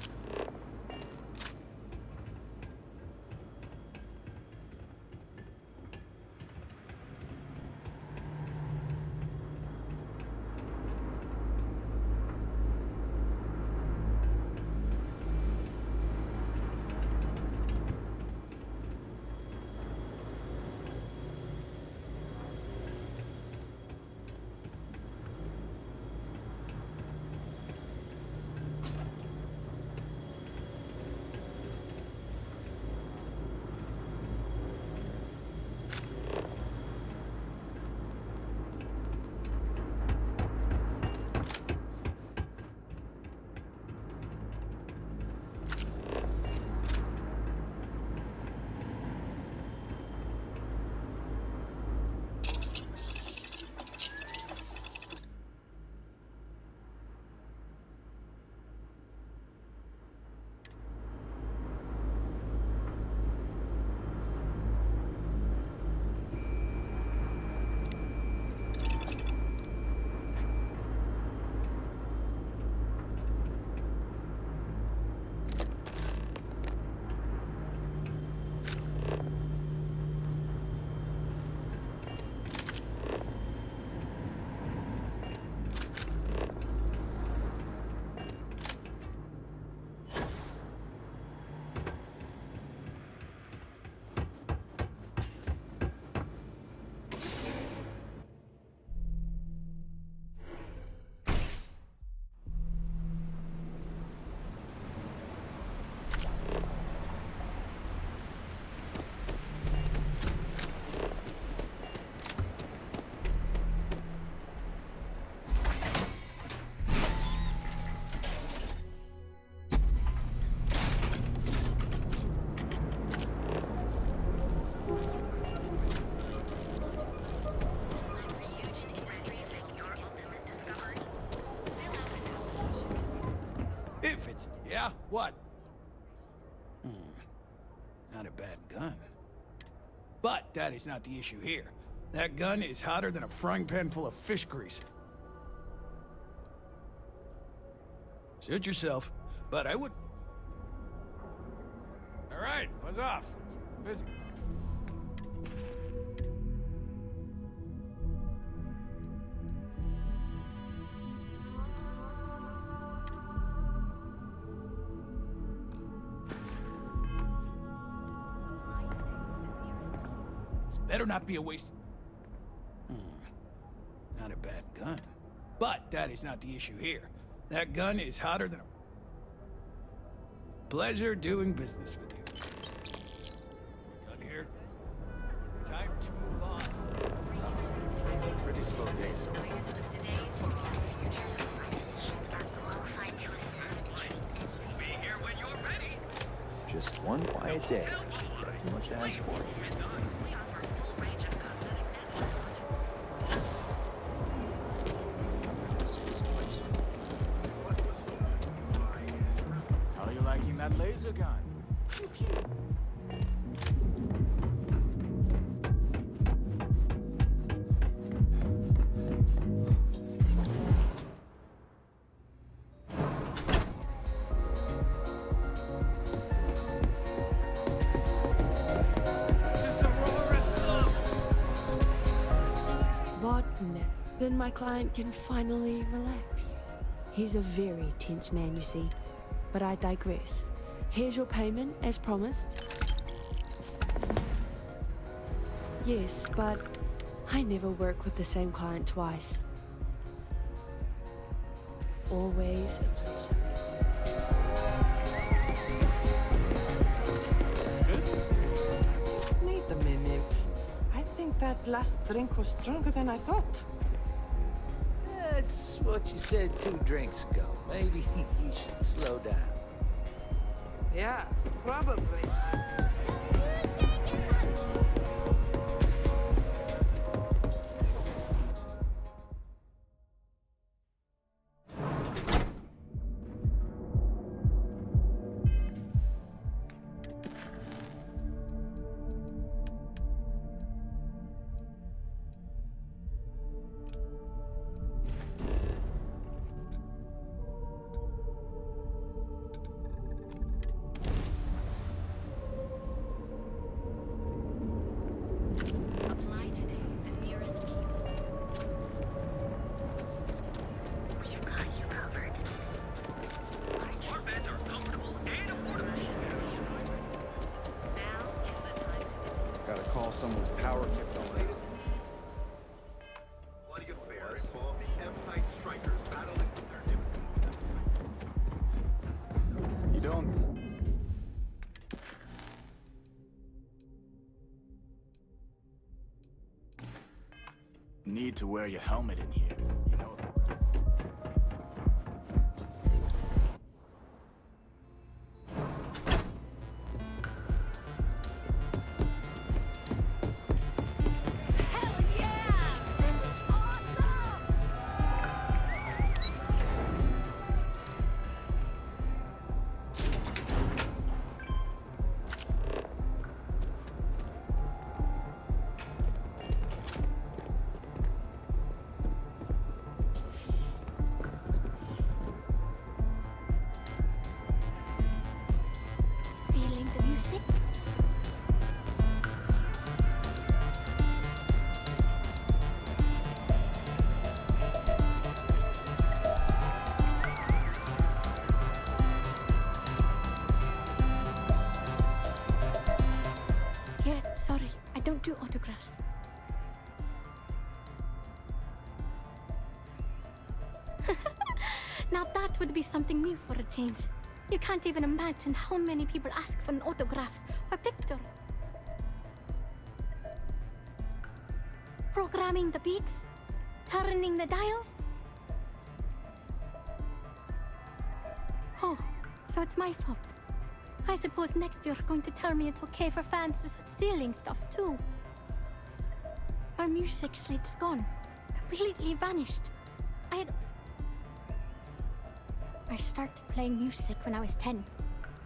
Yeah? What? Not a bad gun. But that is not the issue here. That gun is hotter than a frying pan full of fish grease. Suit yourself, but I would... All right, buzz off. I'm busy. Better not be a waste. Not a bad gun. But that is not the issue here. That gun is hotter than a... Pleasure doing business with you. We're done here. Time to move on. Pretty slow day, so... We'll be here when you're one quiet day. Not too much to ask for. How are you liking that laser gun? Pew, pew. But no. Then my client can finally relax. He's a very tense man, you see. But I digress. Here's your payment, as promised. Yes, but I never work with the same client twice. Always a pleasure. Wait a minute. I think that last drink was stronger than I thought. That's what you said 2 drinks ago. Maybe you should slow down. Yeah, probably. Apply today at nearest kiosk. We've got you covered. Our beds are comfortable and affordable. Now is the time to Gotta call someone's power kept on. Bloody affair involved the M-type strikers battling with their You don't... need to wear your helmet in here, you know? feeling the music. Yeah, sorry, I don't do autographs. Now that would be something new for a change. You can't even imagine how many people ask for an autograph or picture. Programming the beats, turning the dials. Oh, so it's my fault. I suppose next you're going to tell me it's okay for fans to start stealing stuff too. My music slate's gone. Completely vanished. I started playing music when I was 10.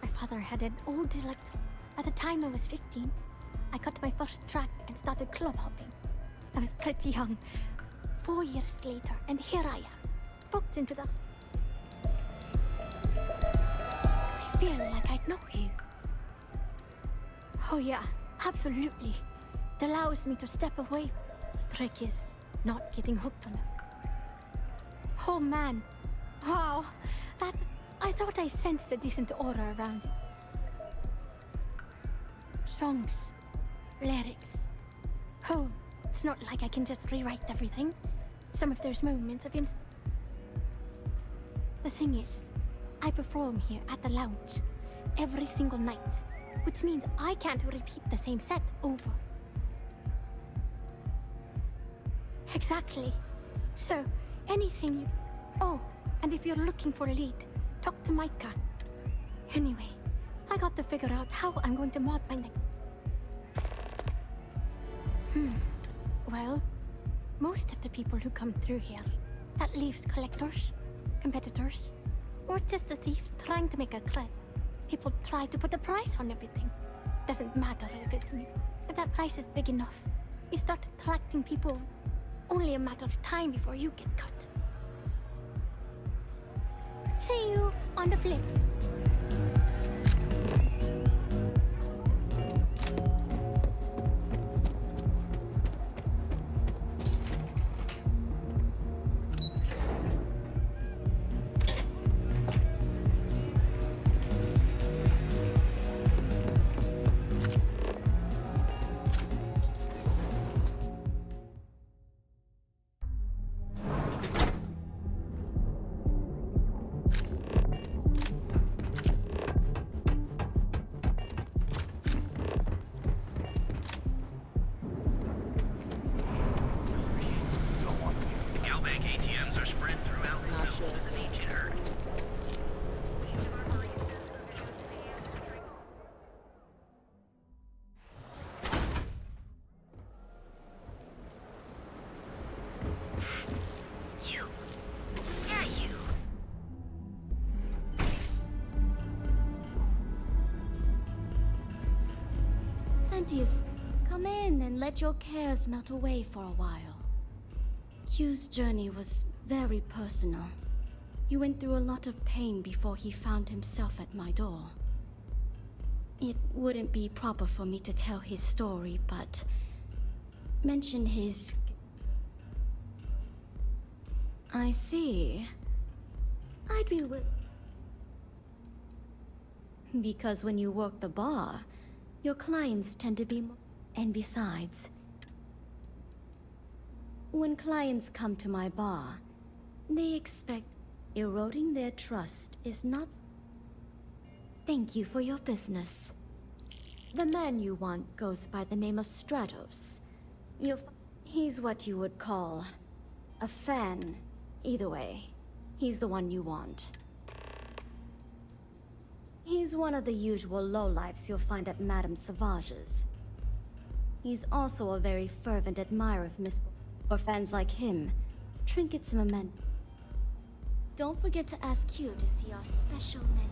My father had an old electro. By the time I was 15, I got my first track and started club hopping. I was pretty young. 4 years later, and here I am, booked into the... I feel like I know you. Oh yeah, absolutely. It allows me to step away. The trick is not getting hooked on it. Oh man. Wow. I thought I sensed a decent aura around you. Songs. Lyrics. Oh, it's not like I can just rewrite everything. Some of those moments of The thing is, I perform here at the lounge every single night, which means I can't repeat the same set over. Exactly. So, anything you... Oh, and if you're looking for a lead, talk to Micah. Anyway, I got to figure out how I'm going to mod my next. Well, most of the people who come through here, that leaves collectors, competitors, or just a thief trying to make a credit. People try to put a price on everything. Doesn't matter if it's new. If that price is big enough, you start attracting people. Only a matter of time before you get cut. See you on the flip. Plenty of come in and let your cares melt away for a while. Q's journey was very personal. He went through a lot of pain before he found himself at my door. It wouldn't be proper for me to tell his story, but mention his... I see. I'd be because when you work the bar, your clients tend to be more... And besides, when clients come to my bar, they expect eroding their trust is not... Thank you for your business. The man you want goes by the name of Stratos. He's what you would call a fan. Either way, he's the one you want. He's one of the usual lowlifes you'll find at Madame Sauvage's. He's also a very fervent admirer of Miss... For fans like him, trinkets and memento. Don't forget to ask Q to see our special menu.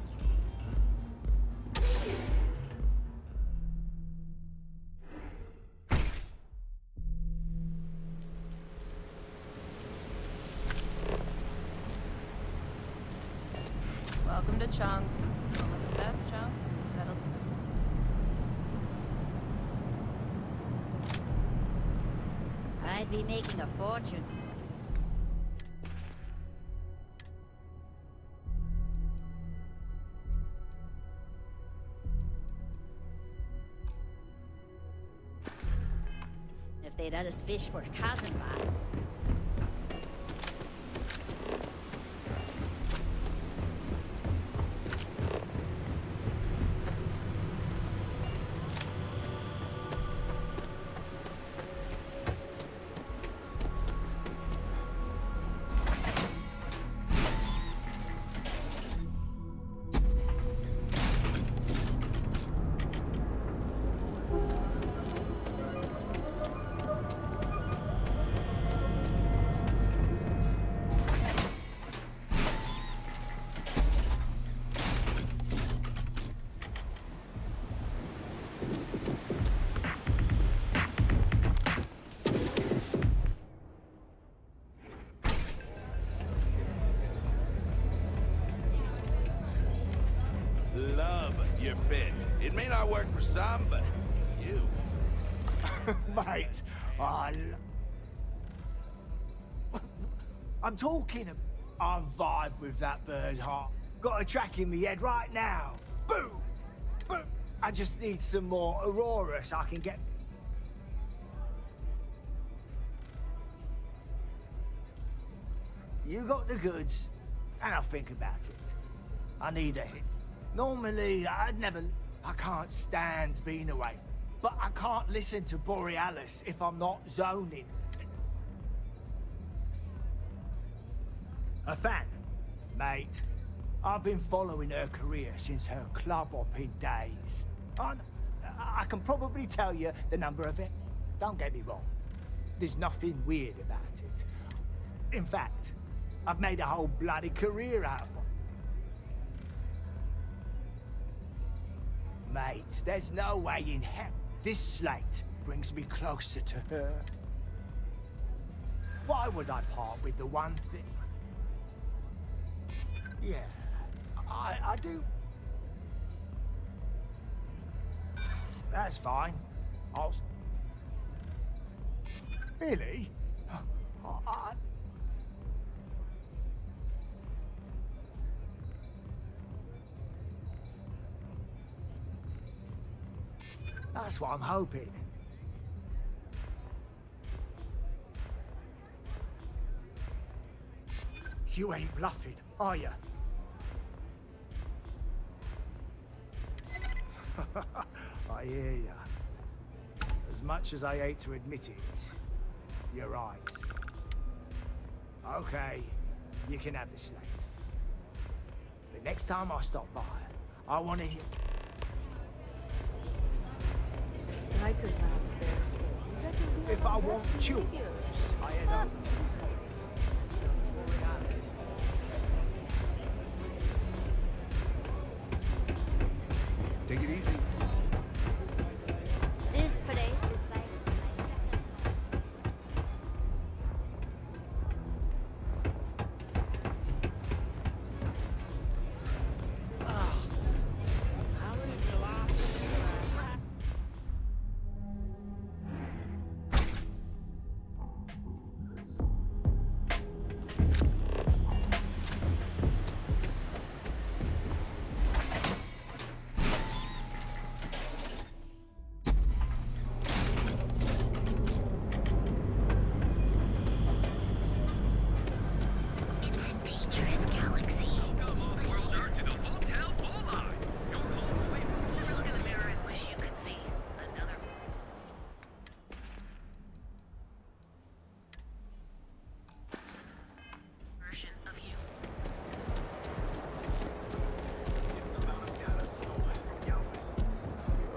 Welcome to Chunks, one of the best chunks in the settled systems. I'd be making a fortune. If they'd let us fish for cousin boss. Love your fit. It may not work for some, but you. Mate, I'm talking. I vibe with that bird heart. Got a track in me head right now. Boom! Boom! I just need some more Aurora so I can get... You got the goods, and I'll think about it. I need a hit. Normally, I'd never... I can't stand being away. But I can't listen to Borealis if I'm not zoning. A fan, mate. I've been following her career since her club hopping days. I can probably tell you the number of it. Don't get me wrong. There's nothing weird about it. In fact, I've made a whole bloody career out of it. Mate, there's no way in hell this slate brings me closer to her. Why would I part with the one thing? Yeah, I do. That's fine. Really? That's what I'm hoping. You ain't bluffing, are you? I hear ya. As much as I hate to admit it, you're right. Okay, you can have the slate. But next time I stop by, I want to hear... The strikers are upstairs, so you better do If your I best want to children, behave. I head over. Take it easy. This place is like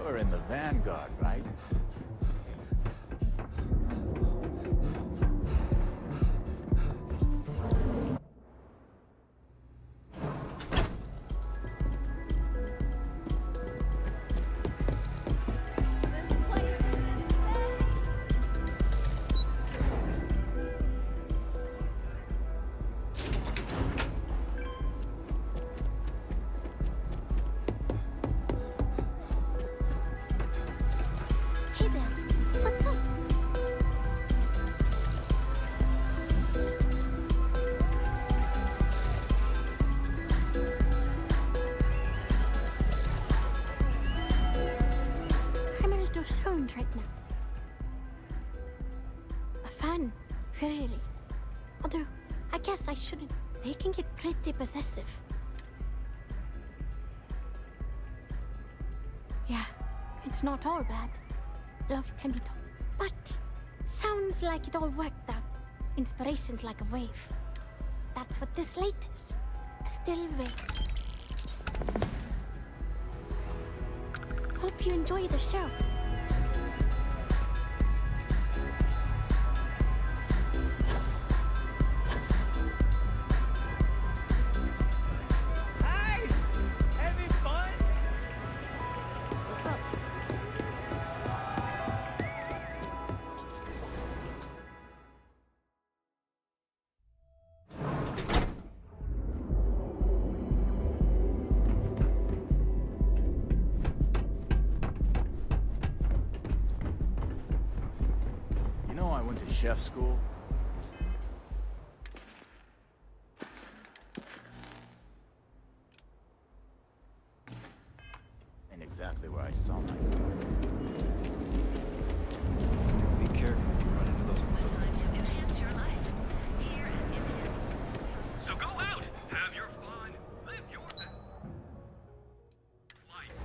You're in the vanguard, right? Hey there, what's up? I'm a little stoned right now. A fan, really. Although, I guess I shouldn't. They can get pretty possessive. Yeah, it's not all bad. Love can be tough. But sounds like it all worked out. Inspiration's like a wave. That's what this slate is. A still wave. Hope you enjoy the show. Hey! Having fun? What's up? You know I went to chef school? And exactly where I saw myself. Be careful if you run into those. So go out, have your fun, live your best life.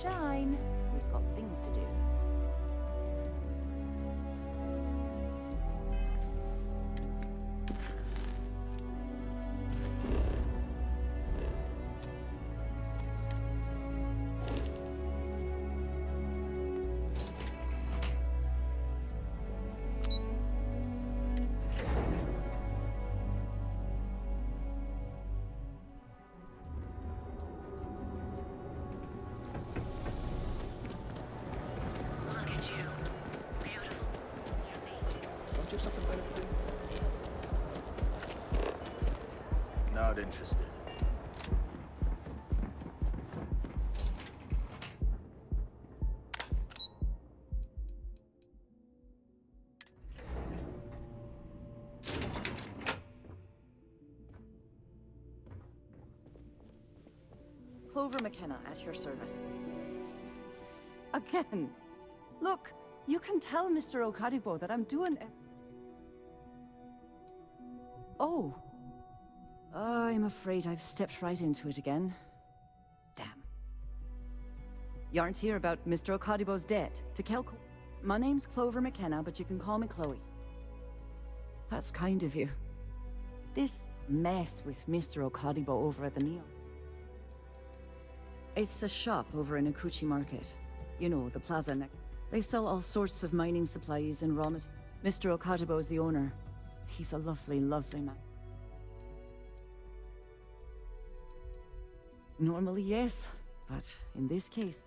shine. We've got things to do. Don't you have something better to do? Not interested. Clover McKenna at your service. Again. Look, you can tell Mr. Okadibo that I'm doing it. Oh. I'm afraid I've stepped right into it again. Damn. You aren't here about Mr. Okadibo's debt to Kelko. My name's Clover McKenna, but you can call me Chloe. That's kind of you. This mess with Mr. Okadibo over at the Neo. It's a shop over in Akuchi Market. You know, the plaza next. They sell all sorts of mining supplies and raw materials. Mr. Okadibo is the owner. He's a lovely, lovely man. Normally, yes, but in this case,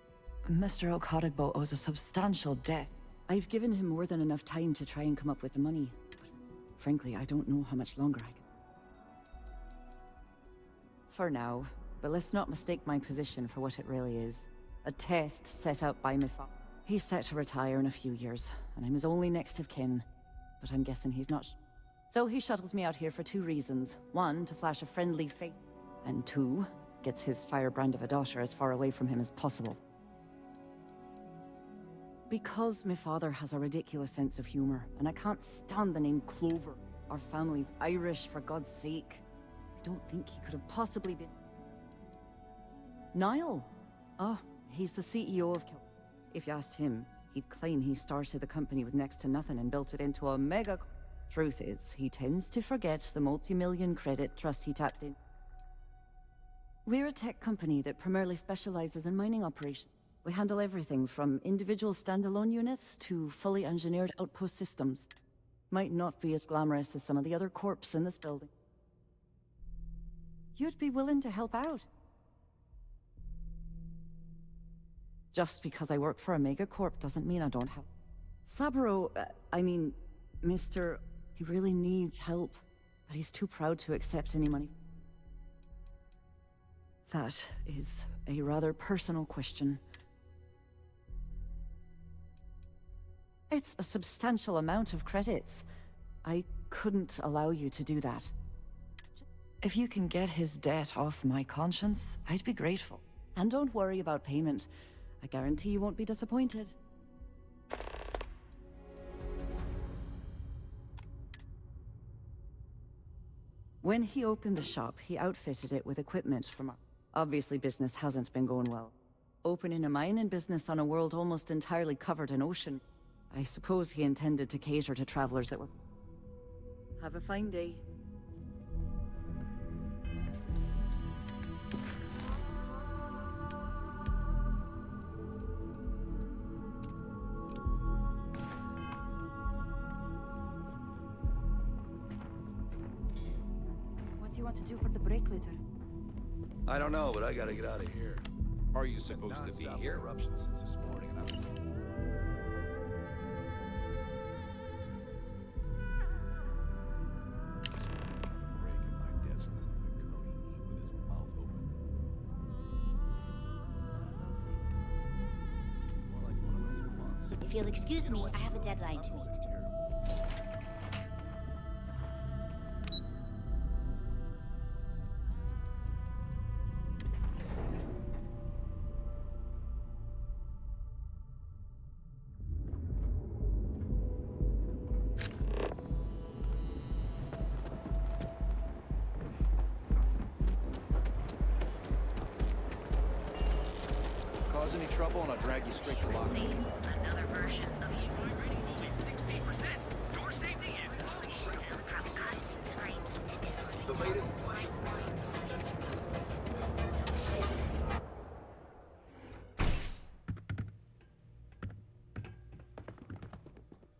Mr. Okadibo owes a substantial debt. I've given him more than enough time to try and come up with the money, but frankly, I don't know how much longer I can. For now, but let's not mistake my position for what it really is. A test set out by my father. He's set to retire in a few years, and I'm his only next of kin, but I'm guessing he's not. So he shuttles me out here for two reasons. One, to flash a friendly face, and two, gets his firebrand of a daughter as far away from him as possible. Because my father has a ridiculous sense of humor, and I can't stand the name Clover. Our family's Irish, for God's sake. I don't think he could have possibly been... Niall? Oh, he's the CEO of Kil. If you asked him, he'd claim he started the company with next to nothing and built it into a mega... Truth is, he tends to forget the multi-million credit trust he tapped in. We're a tech company that primarily specializes in mining operations. We handle everything from individual standalone units to fully engineered outpost systems. Might not be as glamorous as some of the other corps in this building. You'd be willing to help out. Just because I work for a megacorp doesn't mean I don't help. Saburo, Mr. He really needs help, but he's too proud to accept any money. That is a rather personal question. It's a substantial amount of credits. I couldn't allow you to do that. If you can get his debt off my conscience, I'd be grateful. And don't worry about payment. I guarantee you won't be disappointed. When he opened the shop, he outfitted it with equipment from our... Obviously, business hasn't been going well. Opening a mining business on a world almost entirely covered in ocean. I suppose he intended to cater to travelers that were... Have a fine day. What do you want to do for the break later? I don't know, but I gotta get out of here. Are you supposed to be here? Eruptions since this morning, and If you'll excuse me, I have a deadline to meet. Cause any trouble and I'll drag you straight to locker. Another version of you already moving 60%. Your safety is the latest.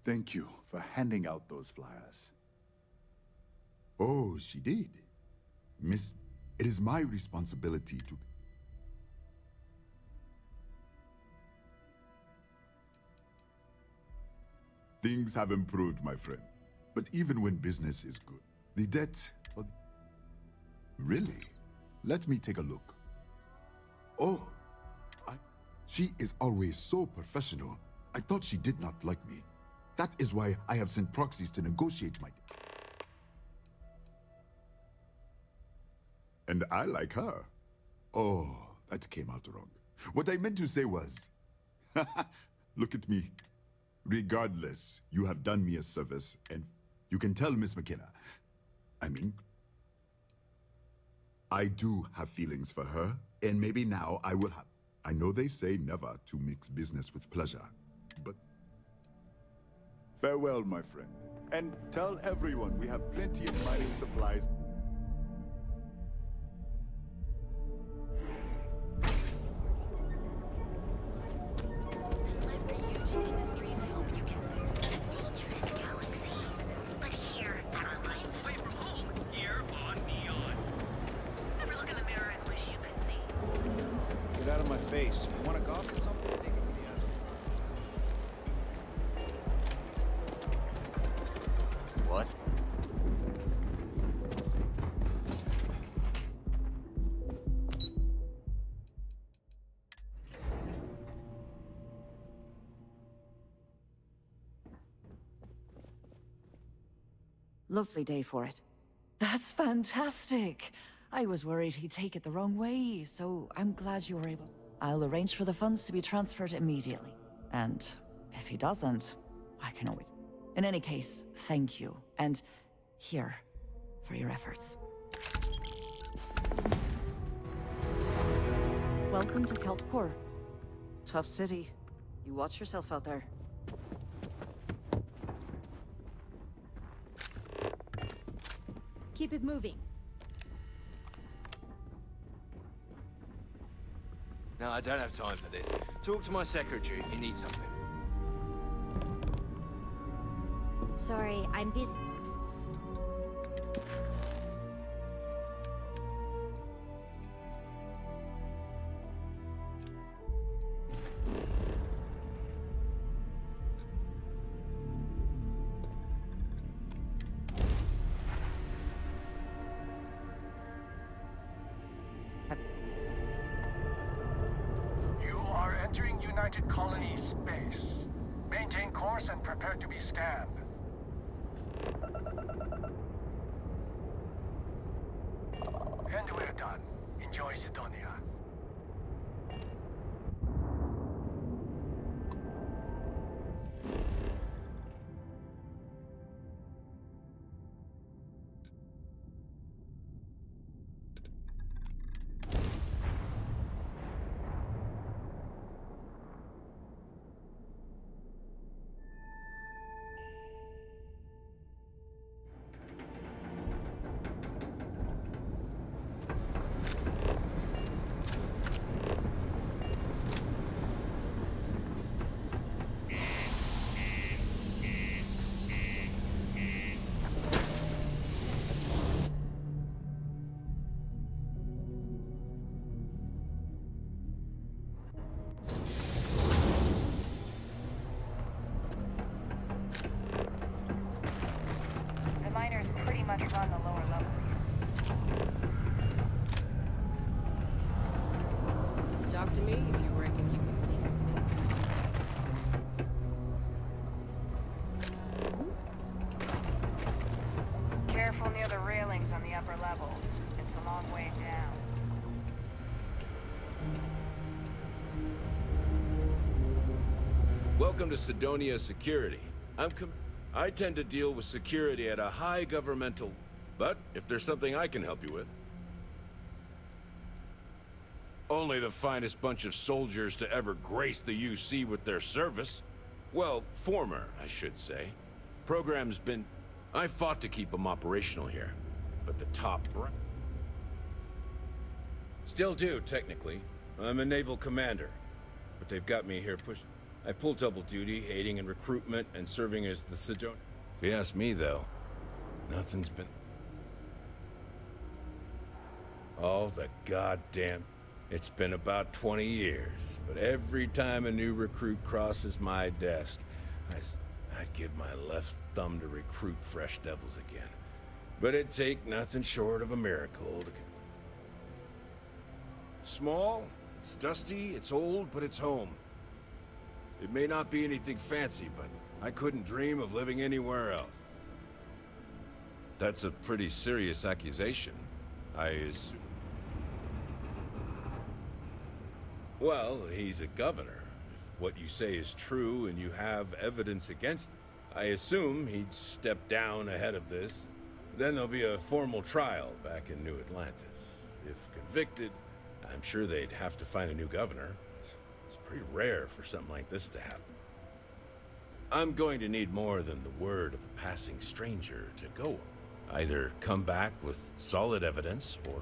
Thank you for handing out those flyers. Oh, she did. Miss, it is my responsibility to... Things have improved, my friend. But even when business is good, the debt... Really? Let me take a look. Oh, she is always so professional. I thought she did not like me. That is why I have sent proxies to negotiate my... And I like her. Oh, that came out wrong. What I meant to say was... Look at me. Regardless, you have done me a service, and you can tell Miss McKenna. I mean... I do have feelings for her, and maybe now I will have... I know they say never to mix business with pleasure, but... Farewell, my friend. And tell everyone we have plenty of mining supplies. Get out of my face. If you want to golf or something, take it to the edge. What? Lovely day for it. That's fantastic. I was worried he'd take it the wrong way, so I'm glad you were able. I'll arrange for the funds to be transferred immediately. And if he doesn't, I can always... In any case, thank you. And here, for your efforts. Welcome to Kelpcore. Tough city. You watch yourself out there. Keep it moving. No, I don't have time for this. Talk to my secretary if you need something. Sorry, I'm busy. You are entering United Colony space. Maintain course and prepare to be scanned. And we're done. Enjoy Sidonia. The miners pretty much run the lower levels here. Talk to me if you reckon you can. Careful near the railings on the upper levels. It's a long way down. Welcome to Sidonia Security. I tend to deal with security at a high governmental... But if there's something I can help you with... Only the finest bunch of soldiers to ever grace the UC with their service. Well, former, I should say. Program's been... I fought to keep them operational here, but the top... Still do, technically. I'm a naval commander, but they've got me here pushing. I pull double duty, aiding in recruitment and serving as the Sidon. If you ask me, though, nothing's been... Oh, the goddamn... It's been about 20 years, but every time a new recruit crosses my desk, I'd give my left thumb to recruit fresh devils again. But it'd take nothing short of a miracle to... It's small, it's dusty, it's old, but it's home. It may not be anything fancy, but I couldn't dream of living anywhere else. That's a pretty serious accusation. I assume... Well, he's a governor. If what you say is true and you have evidence against him, I assume he'd step down ahead of this. Then there'll be a formal trial back in New Atlantis. If convicted, I'm sure they'd have to find a new governor. It's pretty rare for something like this to happen. I'm going to need more than the word of a passing stranger to go. Either come back with solid evidence, or...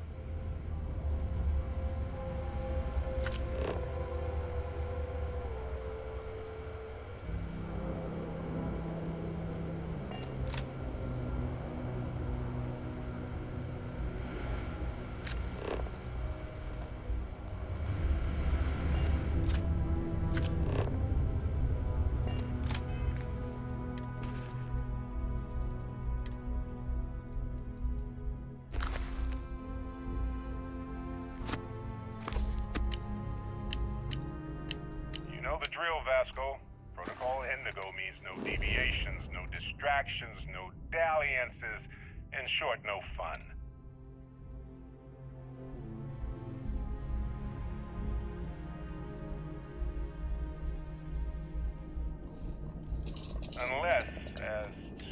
know the drill, Vasco. Protocol Indigo means no deviations, no distractions, no dalliances. In short, no fun. Unless, as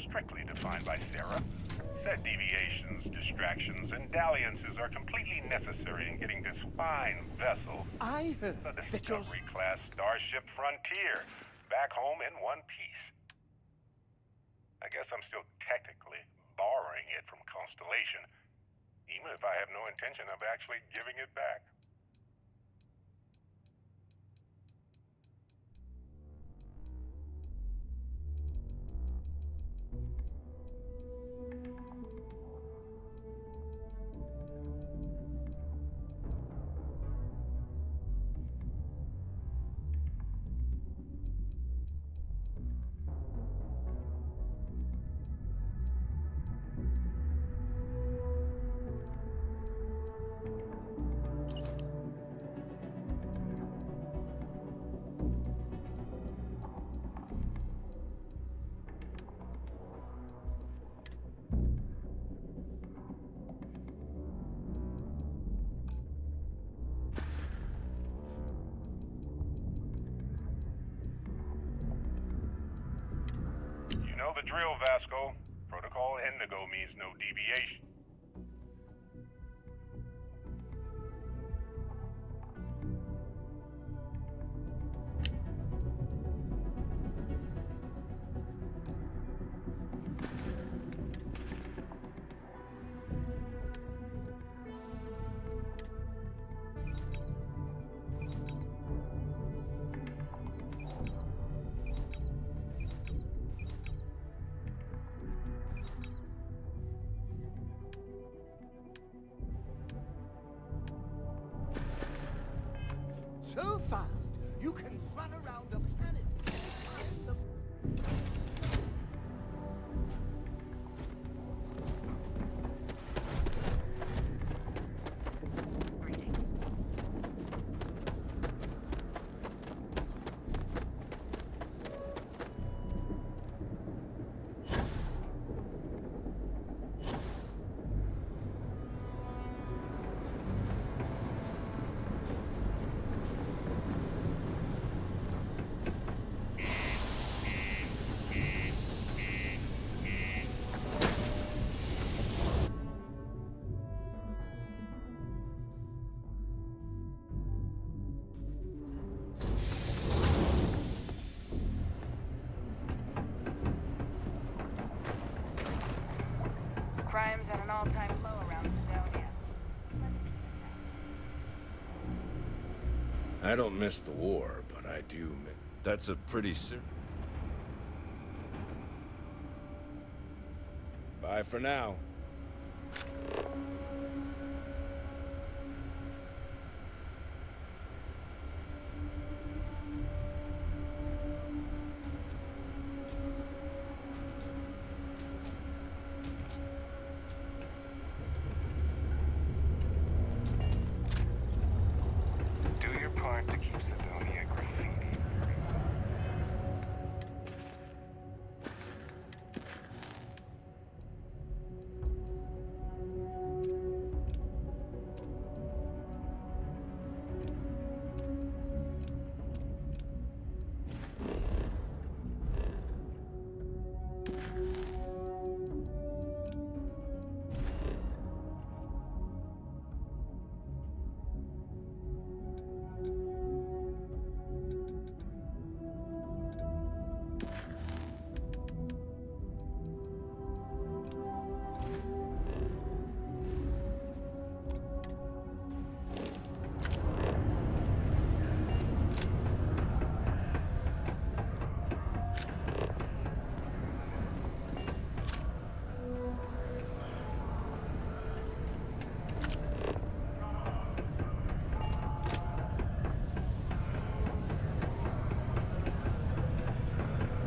strictly defined by Sarah, said deviations, distractions, and dalliances are completely necessary in getting this fine vessel, I heard the that Discovery-class Starship Frontier, back home in one piece. I guess I'm still technically borrowing it from Constellation, even if I have no intention of actually giving it back. You know the drill, Vasco. Protocol Indigo means no deviation. So fast, you can run around a planet and find the... Crime at an all-time low around Sidonia. I don't miss the war, but I do miss... That's a pretty ser... Bye for now. Do your part to keep Sidonia graffiti.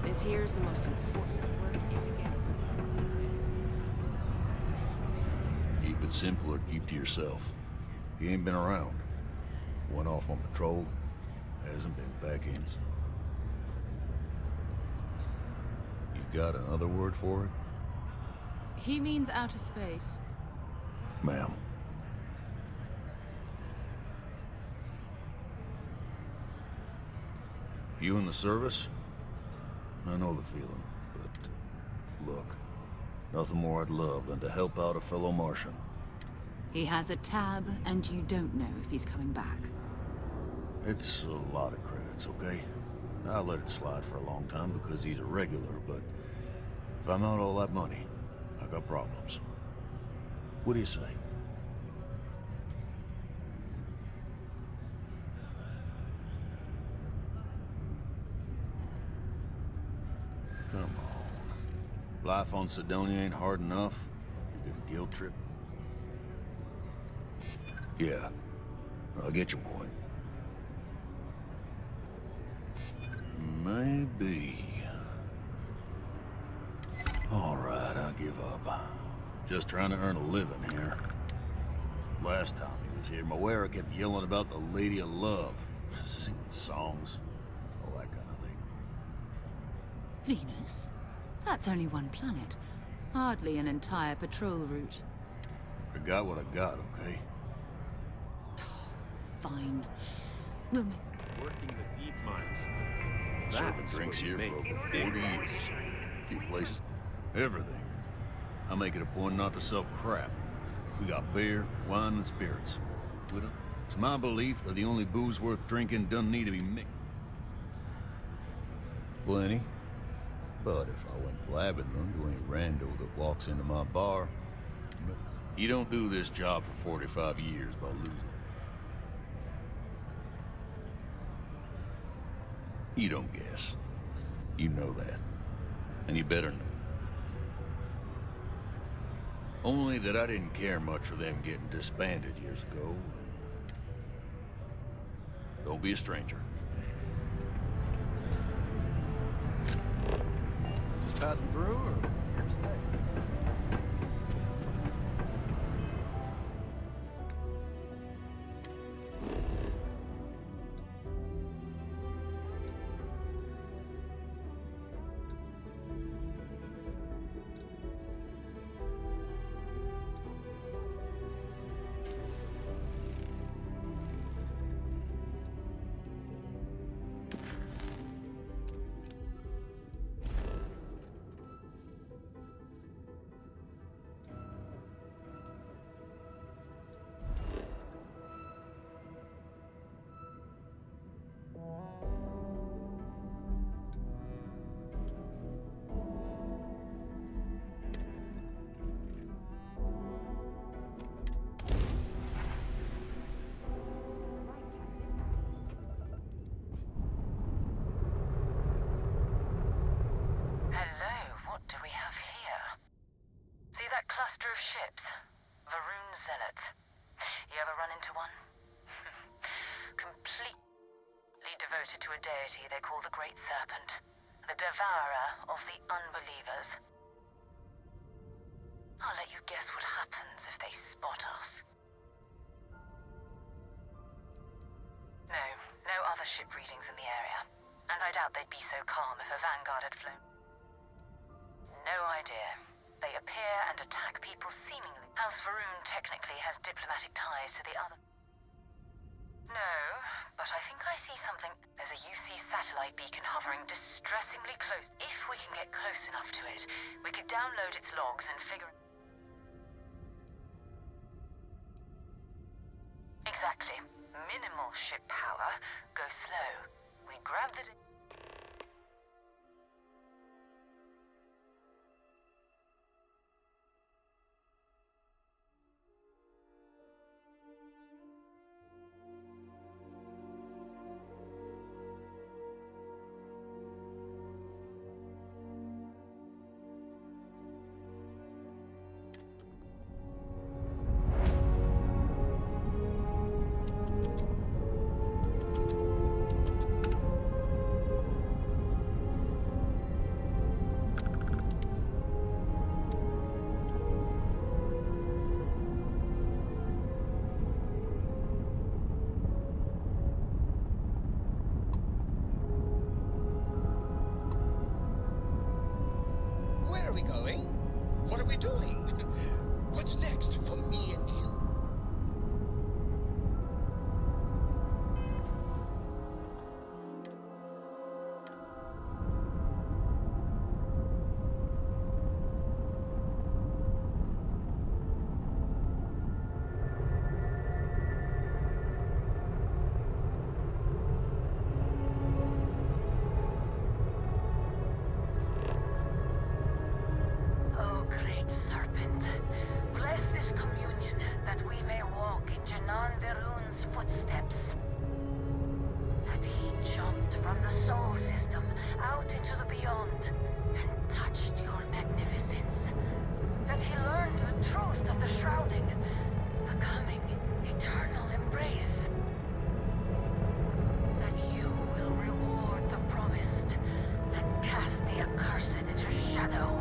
This here is the most important work in the game. Keep it simple or keep to yourself. He ain't been around. Went off on patrol. Hasn't been back in. You got another word for it? He means outer space. Ma'am. You in the service? I know the feeling, but look, nothing more I'd love than to help out a fellow Martian. He has a tab, and you don't know if he's coming back. It's a lot of credits, okay? I let it slide for a long time because he's a regular, but if I'm out all that money, I got problems. What do you say? Come on. Life on Sidonia ain't hard enough. You get a guilt trip? Yeah, I get your point. Maybe. All right, I give up. Just trying to earn a living here. Last time he was here, Moira kept yelling about the Lady of Love, singing songs, all that kind of thing. Venus? That's only one planet. Hardly an entire patrol route. I got what I got, okay? Fine. We'll make... Working the deep mines. Serving That's drinks what you here for make over big 40 years. bucks. A few places. Everything. I make it a point not to sell crap. We got beer, wine, and spirits. It's my belief that the only booze worth drinking doesn't need to be mixed. Plenty. But if I went blabbing them to any rando that walks into my bar, you don't do this job for 45 years by losing. You don't guess. You know that. And you better know. Only that I didn't care much for them getting disbanded years ago. And don't be a stranger. Just passing through, or here to stay? ships. Varun zealots. You ever run into one? Completely devoted to a deity they call the Great Serpent. The devourer of the unbelievers. I'll let you guess what happens if they spot us. No other ship readings in the area. And I doubt they'd be so calm if a vanguard had flown. No idea. They appear and attack people seemingly. House Varun technically has diplomatic ties to the other. No, but I think I see something. There's a UC satellite beacon hovering distressingly close. If we can get close enough to it, we could download its logs and figure... Exactly. Minimal ship power. Go slow. We grab the... Where are we going? What are we doing? What's next for me and you? Oh, great serpent, bless this communion that we may walk in Janan Verun's footsteps. That he jumped from the soul system out into the beyond and touched your magnificence. That he learned the truth of the shrouding, the coming eternal embrace. That you will reward the promised and cast the accursed into shadow.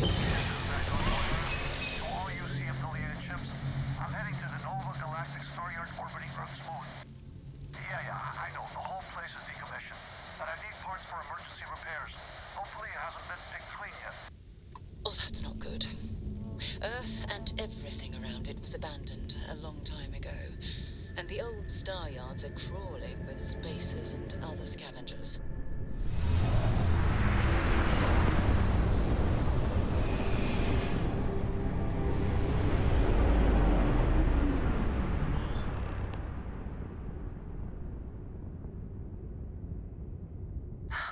To all UC affiliated ships, I'm heading to the Nova Galactic Star-Yard orbiting Earth's moon. Yeah, I know. The whole place is decommissioned. But I need parts for emergency repairs. Hopefully it hasn't been picked clean yet. Oh, that's not good. Earth and everything around it was abandoned a long time ago. And the old star yards are crawling with spacers and other scavengers.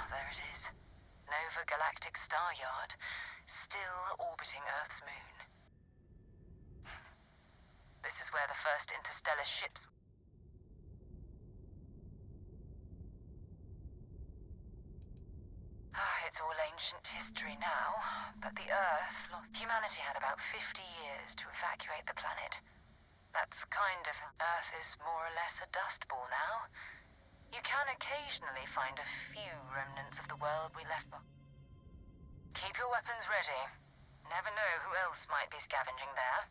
There it is. Nova Galactic Star Yard, still orbiting Earth's moon. This is where the first interstellar ships... It's all ancient history now, but the Earth lost... Humanity had about 50 years to evacuate the planet. That's kind of... Earth is more or less a dust ball now. You can occasionally find a few remnants of the world we left behind. Keep your weapons ready. Never know who else might be scavenging there.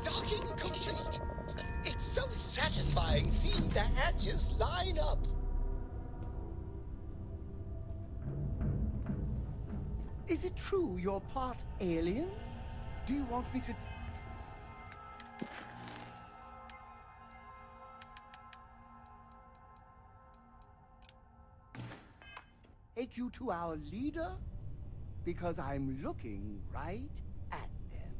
Docking complete. It's so satisfying seeing the hatches line up. Is it true you're part alien? Do you want me to... take you to our leader? Because I'm looking right at them.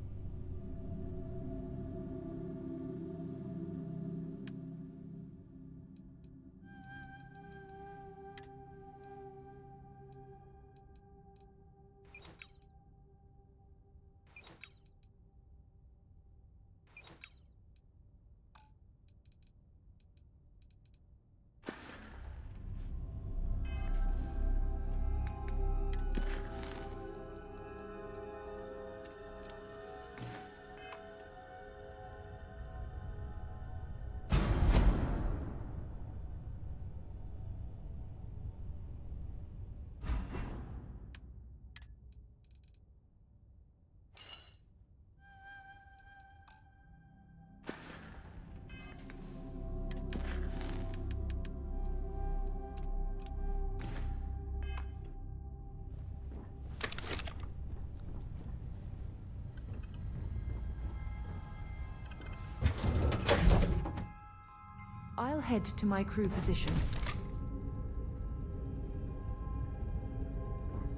I'll head to my crew position.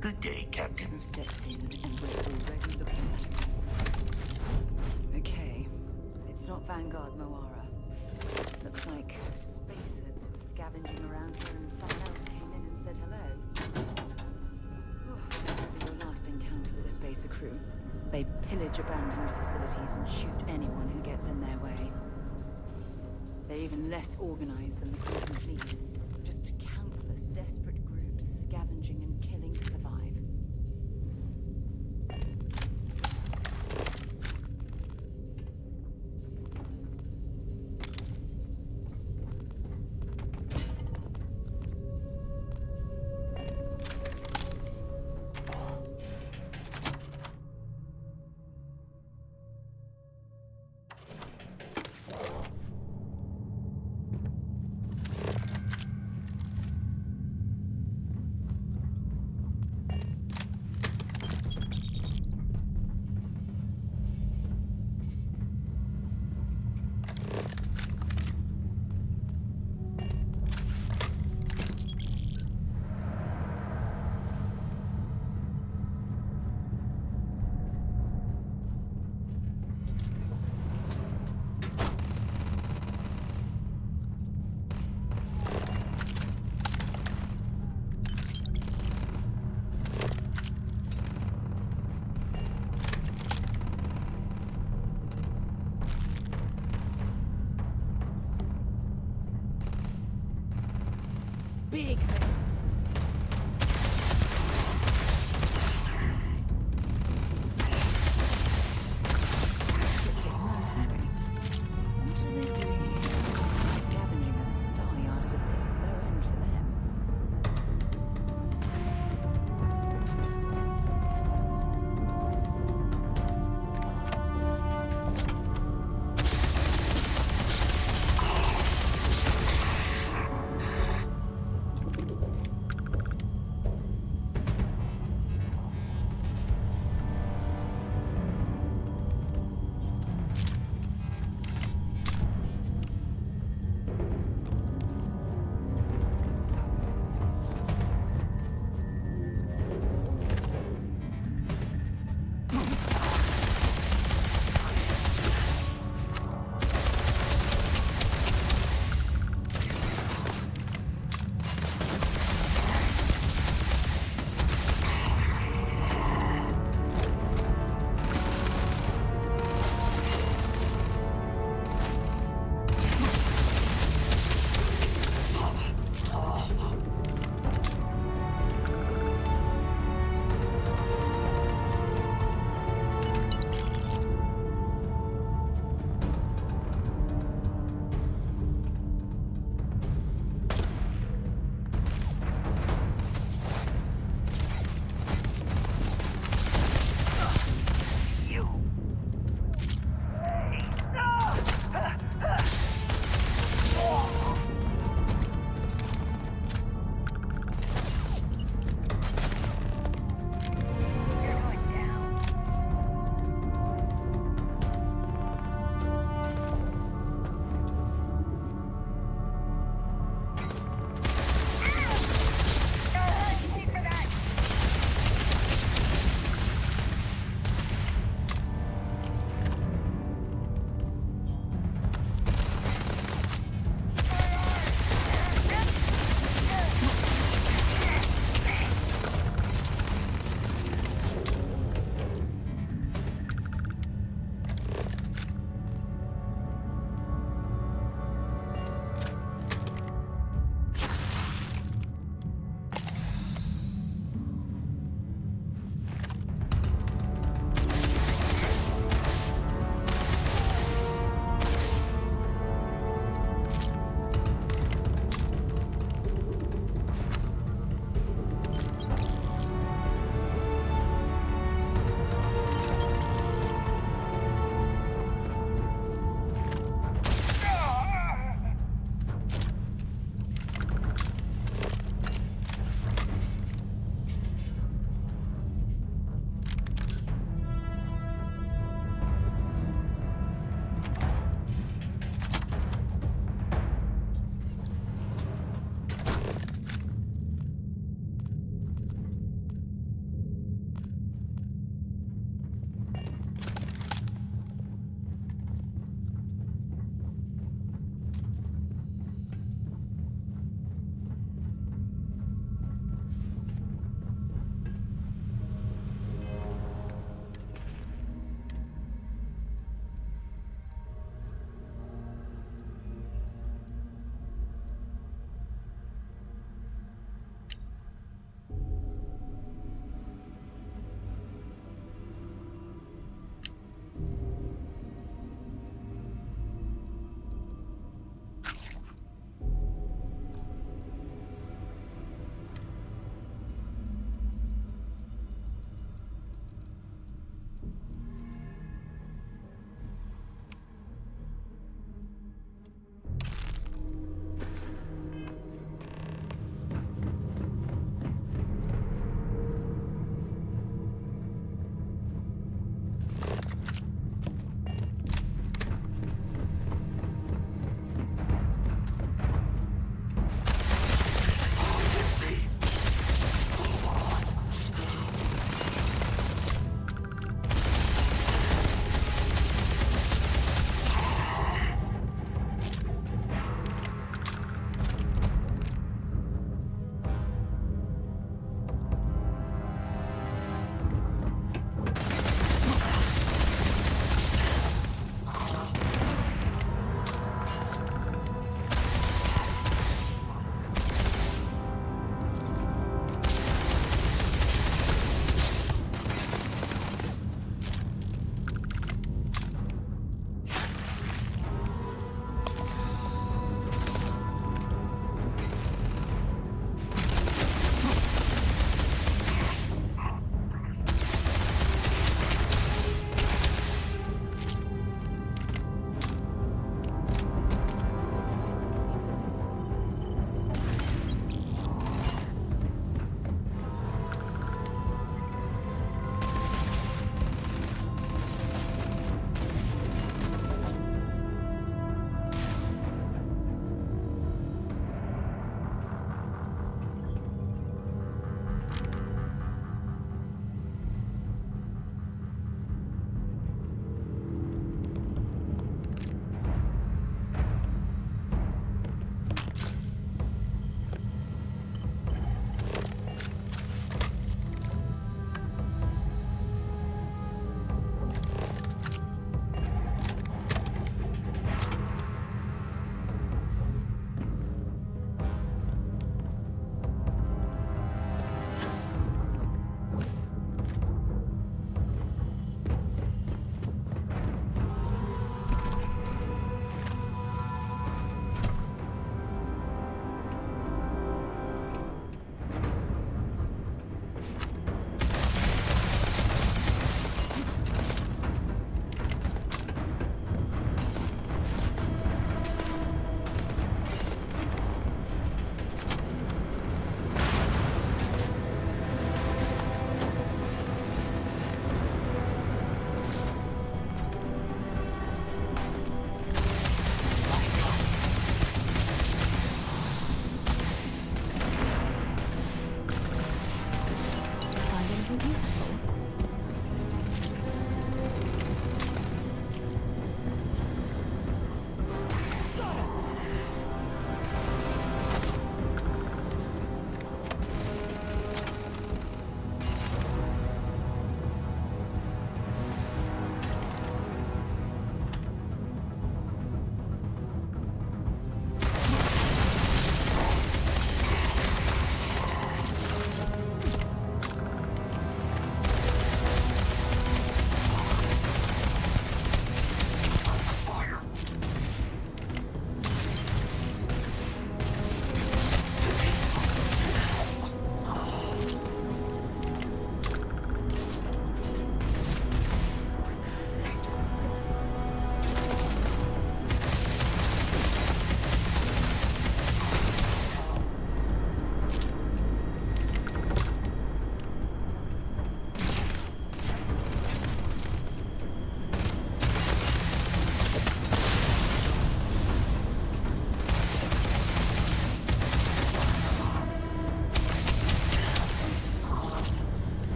Good day, Captain. Crew steps in, and we're already looking at it. Okay, it's not Vanguard Moara. Looks like spacers were scavenging around here and someone else came in and said hello. Oh, your last encounter with a spacer crew. They pillage abandoned facilities and shoot anyone who gets in their way. They're even less organized than the Crimson Fleet. Just countless desperate groups scavenging and killing to survive. big mistake. Cryptic mercenary. What are they doing here? Scavenging a star yard is a bit low end for them.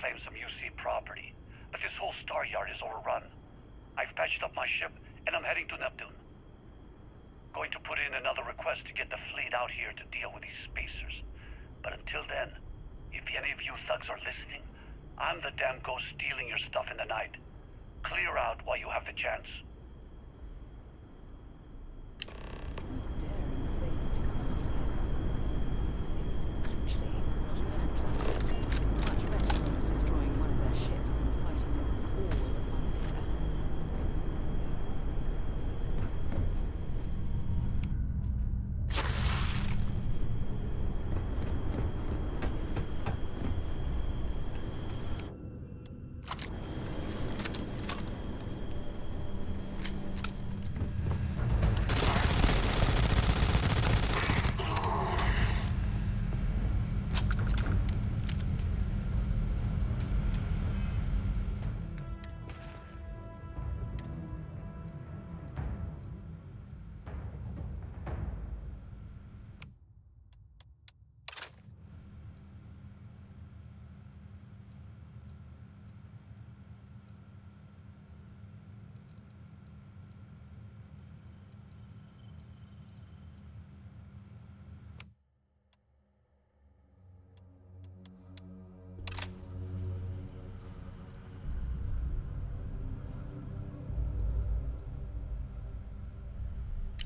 reclaim some UC property, but this whole star yard is overrun. I've patched up my ship, and I'm heading to Neptune. Going to put in another request to get the fleet out here to deal with these spacers. But until then, if any of you thugs are listening, I'm the damn ghost stealing your stuff in the night. Clear out while you have the chance. It's almost daring the spacers to come after him. It's actually not a bad plan. Much better than us destroying one of their ships than fighting them all at once here.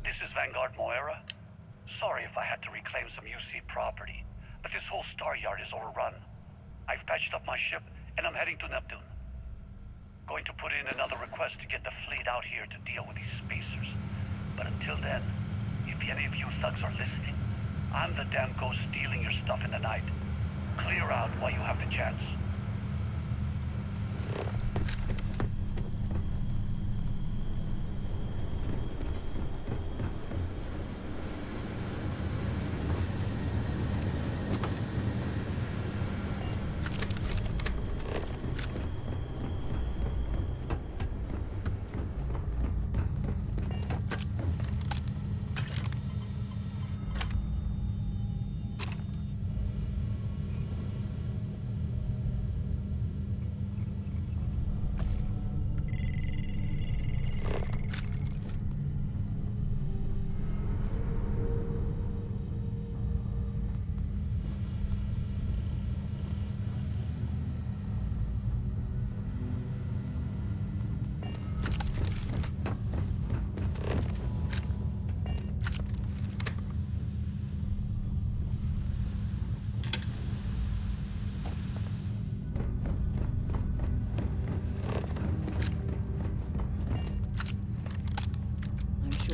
This is Vanguard Moira. Sorry if I had to reclaim some UC property, but this whole star yard is overrun. I've patched up my ship, and I'm heading to Neptune. Going to put in another request to get the fleet out here to deal with these spacers. But until then, if any of you thugs are listening, I'm the damn ghost stealing your stuff in the night. Clear out while you have the chance.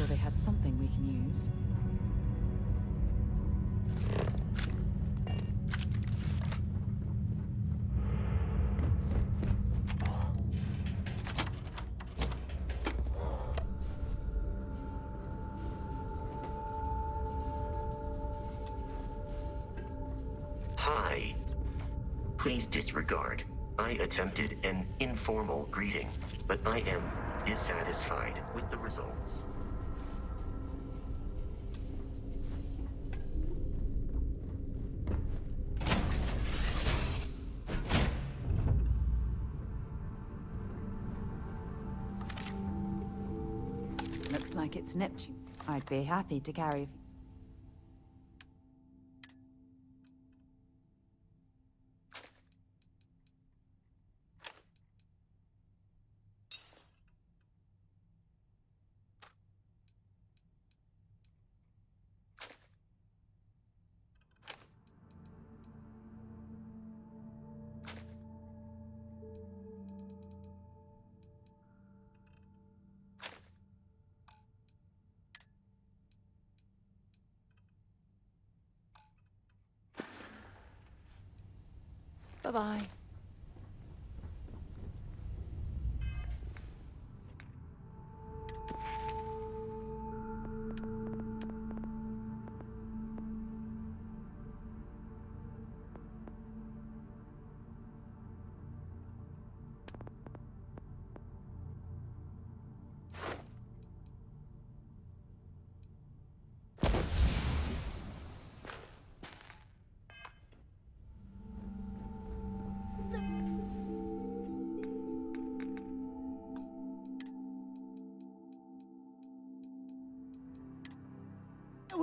They had something we can use. Hi. Please disregard. I attempted an informal greeting, but I am dissatisfied with the results. Looks like it's Neptune. I'd be happy to carry. Bye-bye.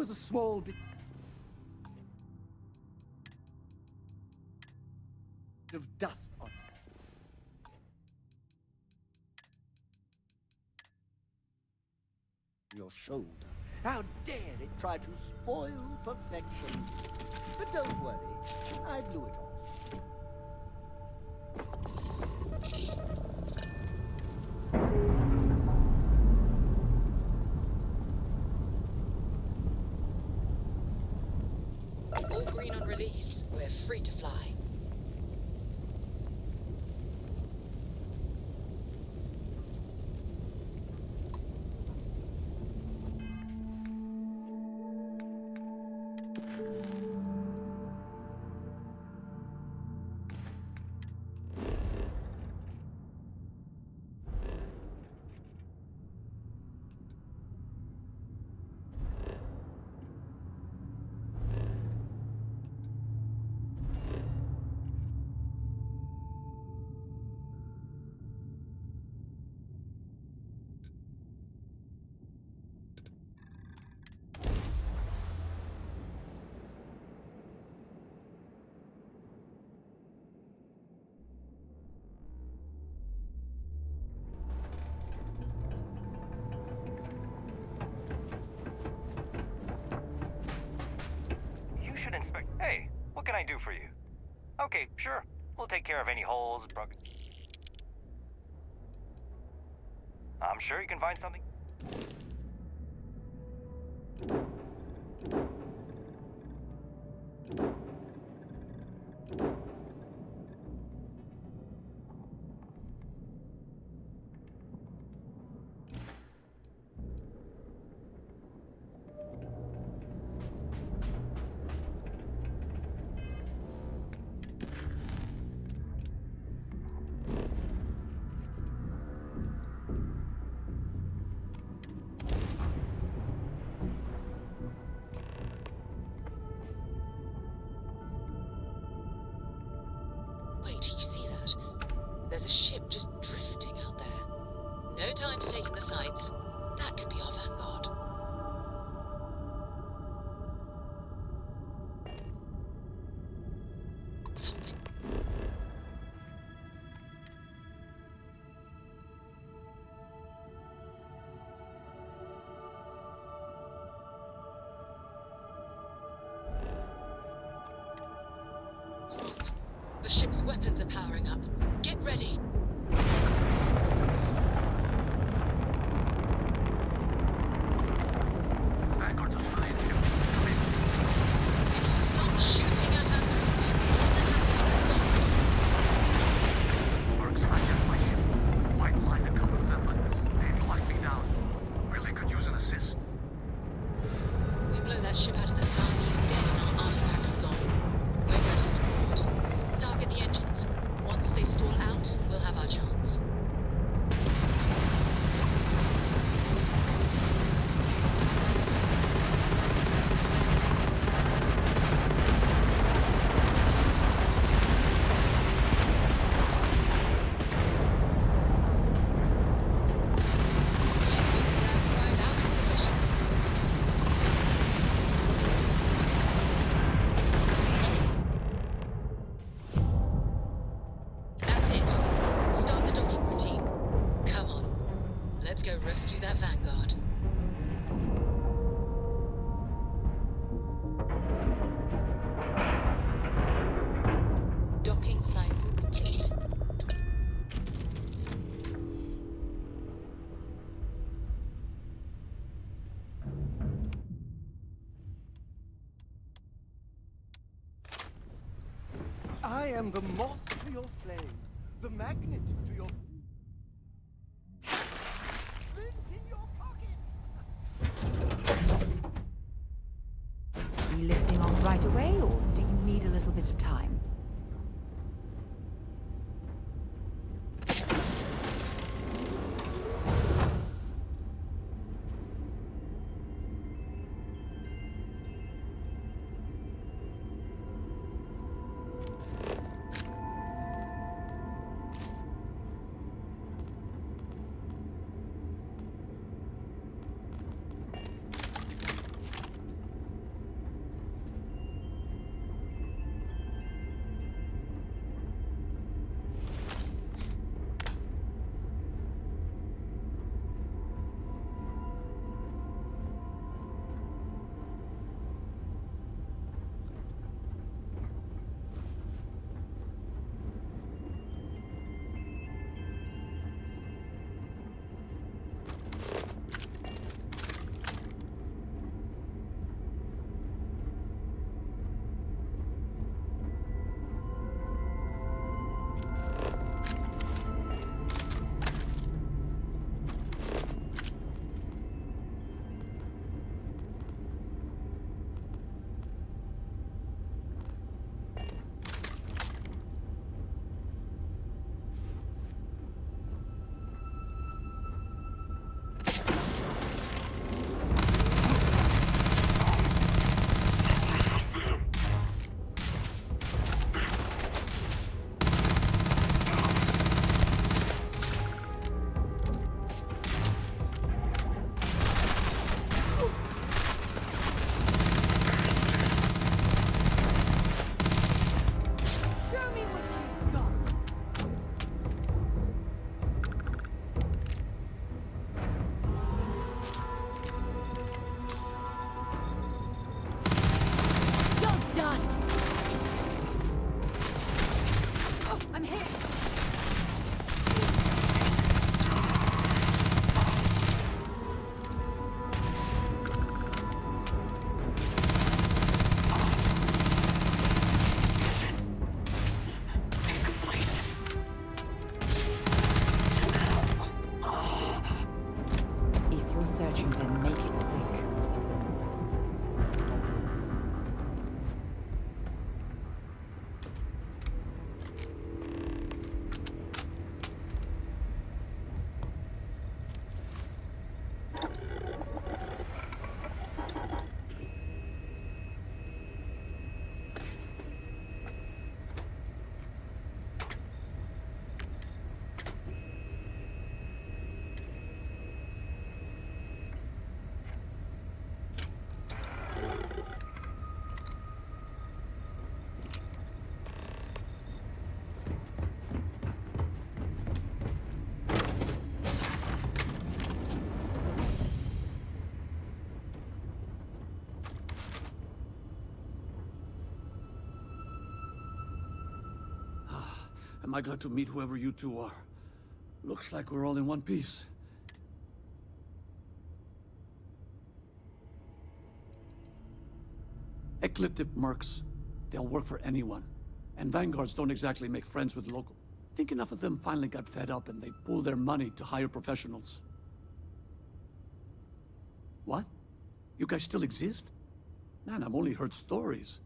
was a small bit of dust on your shoulder. How dare it try to spoil perfection? But don't worry, I blew it off. All green on release. We're free to fly. Hey, what can I do for you? Okay, sure. We'll take care of any holes, I'm sure you can find something. Wait, you see that? There's a ship just drifting out there. No time for taking the sights. That could be our vanguard. Something. The ship's weapons are powering up. Get ready. If you stop shooting at us, we'll be more than happy to respond. Works like that, my ship. Might find a couple of them, but they've locked me down. Really could use an assist. We blow that ship out of the stars, he's dead and our artifacts gone. We're going to forward. Target the engines. Once they stall out, we'll have our chance. That's it. Start the docking routine. Come on. Let's go rescue that vanguard. Docking cycle complete. I am the moth to your flame, the magnet to your... Flint in your pocket! Are you lifting off right away, or do you need a little bit of time? Am I glad to meet whoever you two are? Looks like we're all in one piece. Ecliptic mercs. They'll work for anyone. And vanguards don't exactly make friends with local. Think enough of them finally got fed up and they pooled their money to hire professionals. What? You guys still exist? Man, I've only heard stories.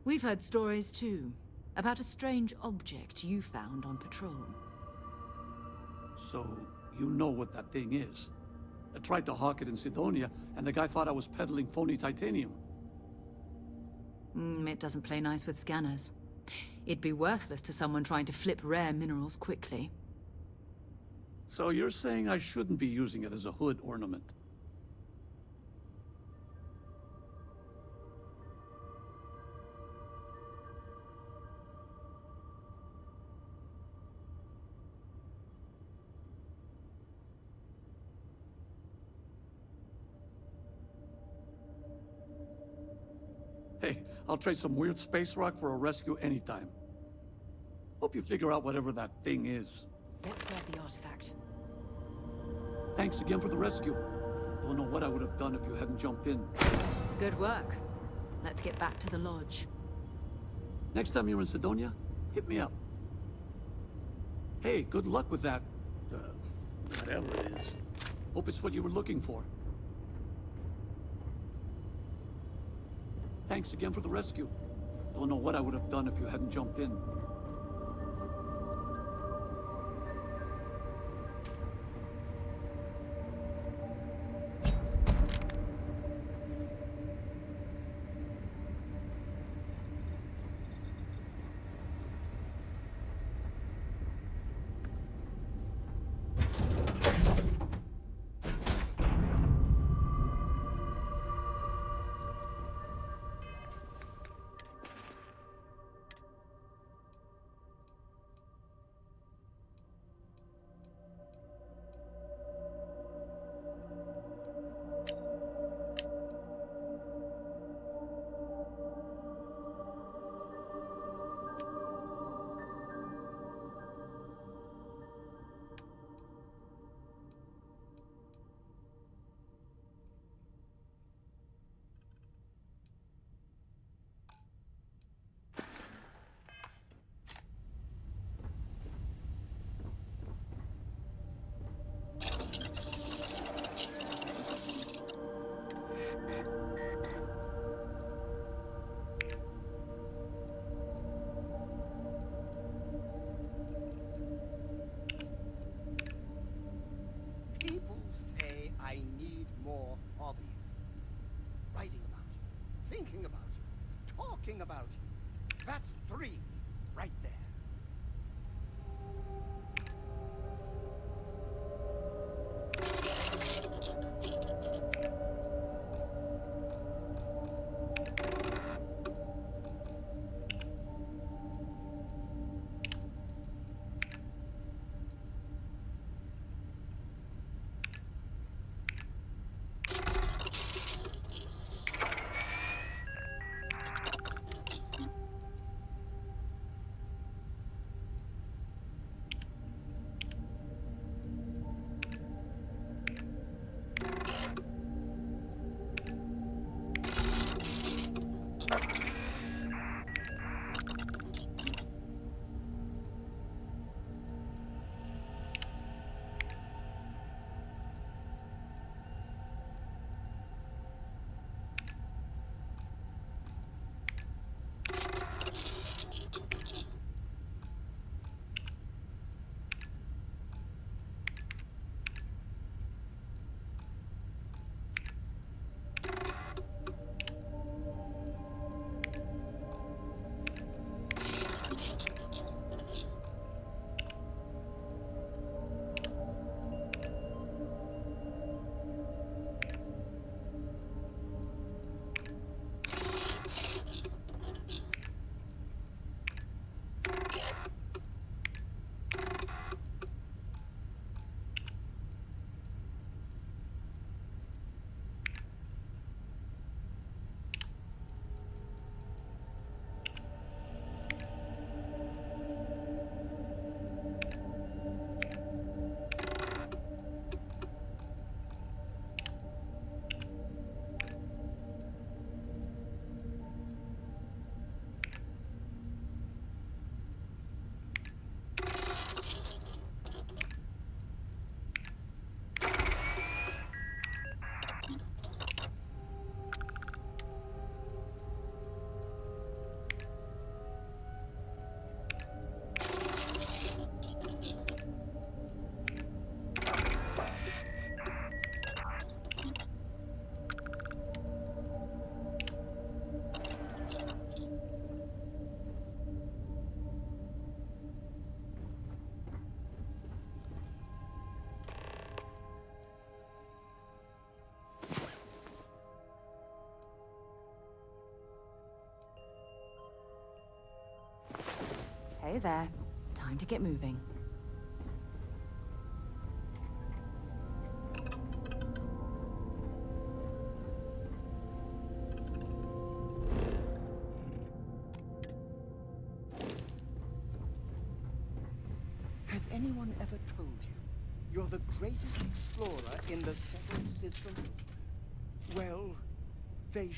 We've heard stories too, about a strange object you found on patrol. So, you know what that thing is. I tried to hawk it in Sidonia, and the guy thought I was peddling phony titanium. It doesn't play nice with scanners. It'd be worthless to someone trying to flip rare minerals quickly. So you're saying I shouldn't be using it as a hood ornament? Hey, I'll trade some weird space rock for a rescue anytime. Hope you figure out whatever that thing is. Let's grab the artifact. Thanks again for the rescue. Don't know what I would have done if you hadn't jumped in. Good work. Let's get back to the lodge. Next time you're in Sidonia, hit me up. Hey, good luck with that, whatever it is. Hope it's what you were looking for. Thanks again for the rescue. Don't know what I would have done if you hadn't jumped in. We're there. Time to get moving. Has anyone ever told you you're the greatest explorer in the Seven Systems? Well, they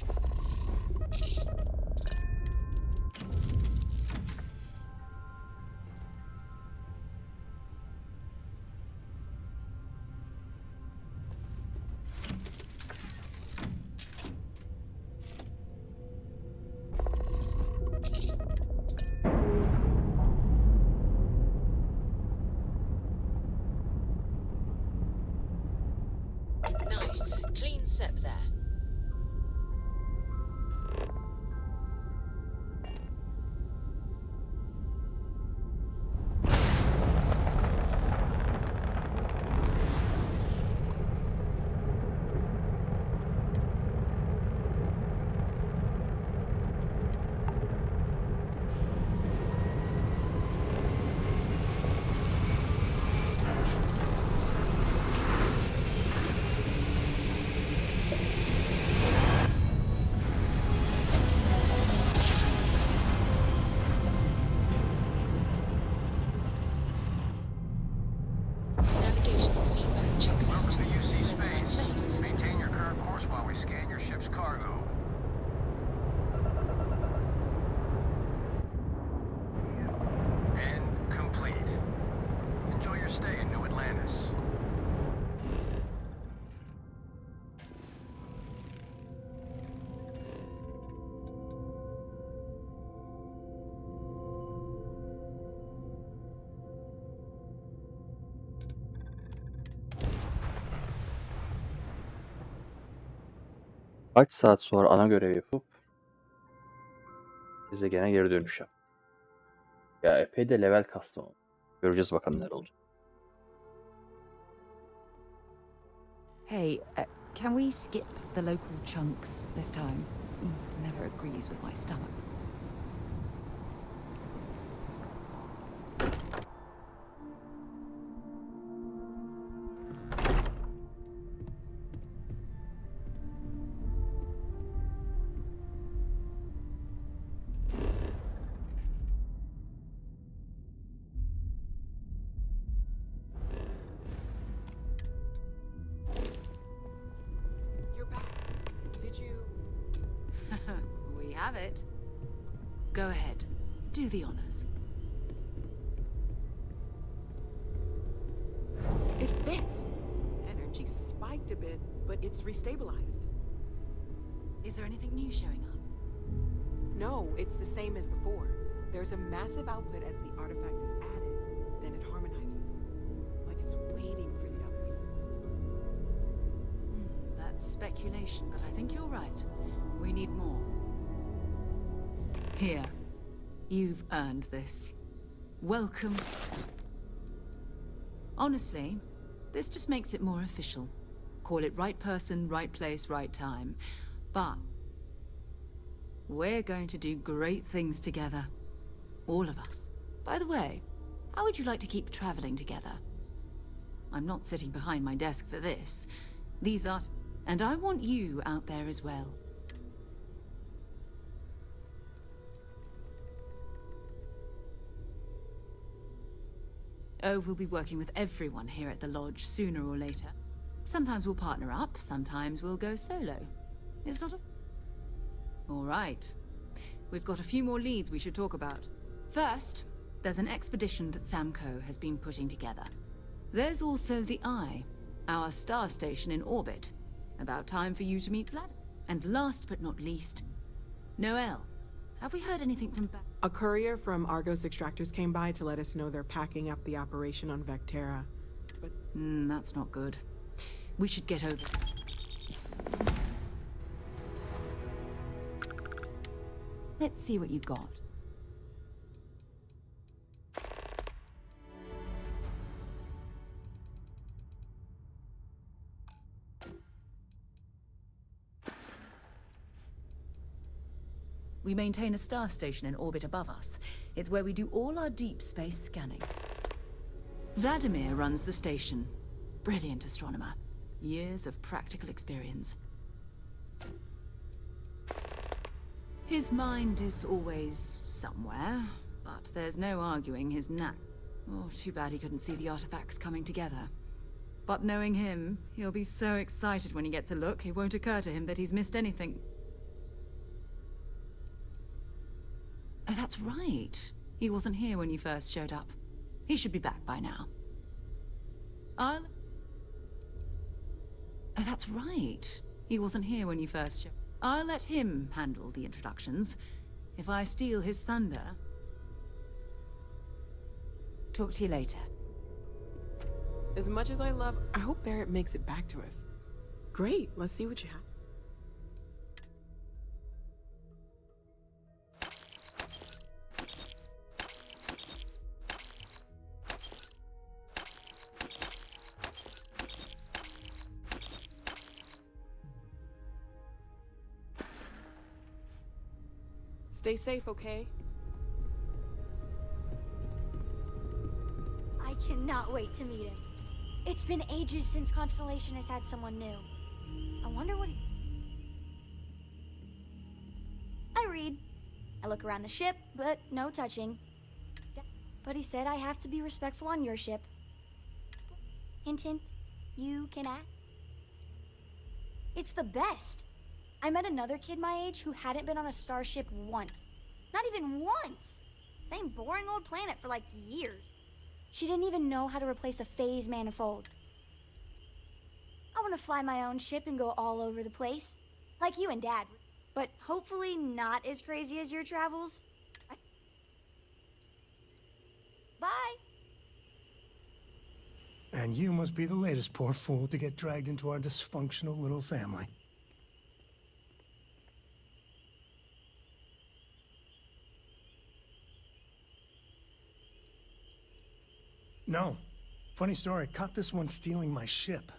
Nice. Clean sip there. Navigational feedback checks out. So you see We're in the right space. place. Maintain your current course while we scan your ship's cargo. And complete. Enjoy your stay in New Atlantis. Kaç saat sonra ana görev yapıp gezegene geri dönüş yap. Ya epey de level kastım. Göreceğiz bakalım neler olacak. Hey, can we skip the local chunks this time? Never agrees with my stomach. You're back. Did you? We have it. Go ahead. Do the honors. It fits. Energy spiked a bit, but it's restabilized. Is there anything new showing up? No, it's the same as before. There's a massive output as the artifact is added, then it harmonizes. Like it's waiting for the others. That's speculation, but I think you're right. We need more. Here. You've earned this. Welcome. Honestly, this just makes it more official. Call it right person, right place, right time. But we're going to do great things together. All of us. By the way, how would you like to keep traveling together? I'm not sitting behind my desk for this. These are... And I want you out there as well. Oh, we'll be working with everyone here at the lodge sooner or later. Sometimes we'll partner up, sometimes we'll go solo. It's not a... All right. We've got a few more leads we should talk about. First, there's an expedition that Samco has been putting together. There's also the Eye, our star station in orbit. About time for you to meet Vlad. And last but not least, Noel. Have we heard anything from A courier from Argos Extractors came by to let us know they're packing up the operation on Vectera. But that's not good. We should get over. Let's see what you've got. We maintain a star station in orbit above us. It's where we do all our deep space scanning. Vladimir runs the station. Brilliant astronomer. Years of practical experience. His mind is always somewhere, but there's no arguing his knack. Oh, too bad he couldn't see the artifacts coming together. But knowing him, he'll be so excited when he gets a look, it won't occur to him that he's missed anything. Oh, that's right. He wasn't here when you first showed up. He should be back by now. Oh, that's right. He wasn't here when you first showed up. I'll let him handle the introductions. If I steal his thunder... Talk to you later. As much as I love, I hope Barrett makes it back to us. Great, let's see what you have. Stay safe, okay? I cannot wait to meet him. It's been ages since Constellation has had someone new. I wonder what I read. I look around the ship, but no touching. But he said I have to be respectful on your ship. Hint, hint. You can ask. It's the best. I met another kid my age who hadn't been on a starship once. Not even once! Same boring old planet for like years. She didn't even know how to replace a phase manifold. I want to fly my own ship and go all over the place. Like you and Dad. But hopefully not as crazy as your travels. Bye! And you must be the latest poor fool to get dragged into our dysfunctional little family. No. Funny story, caught this one stealing my ship.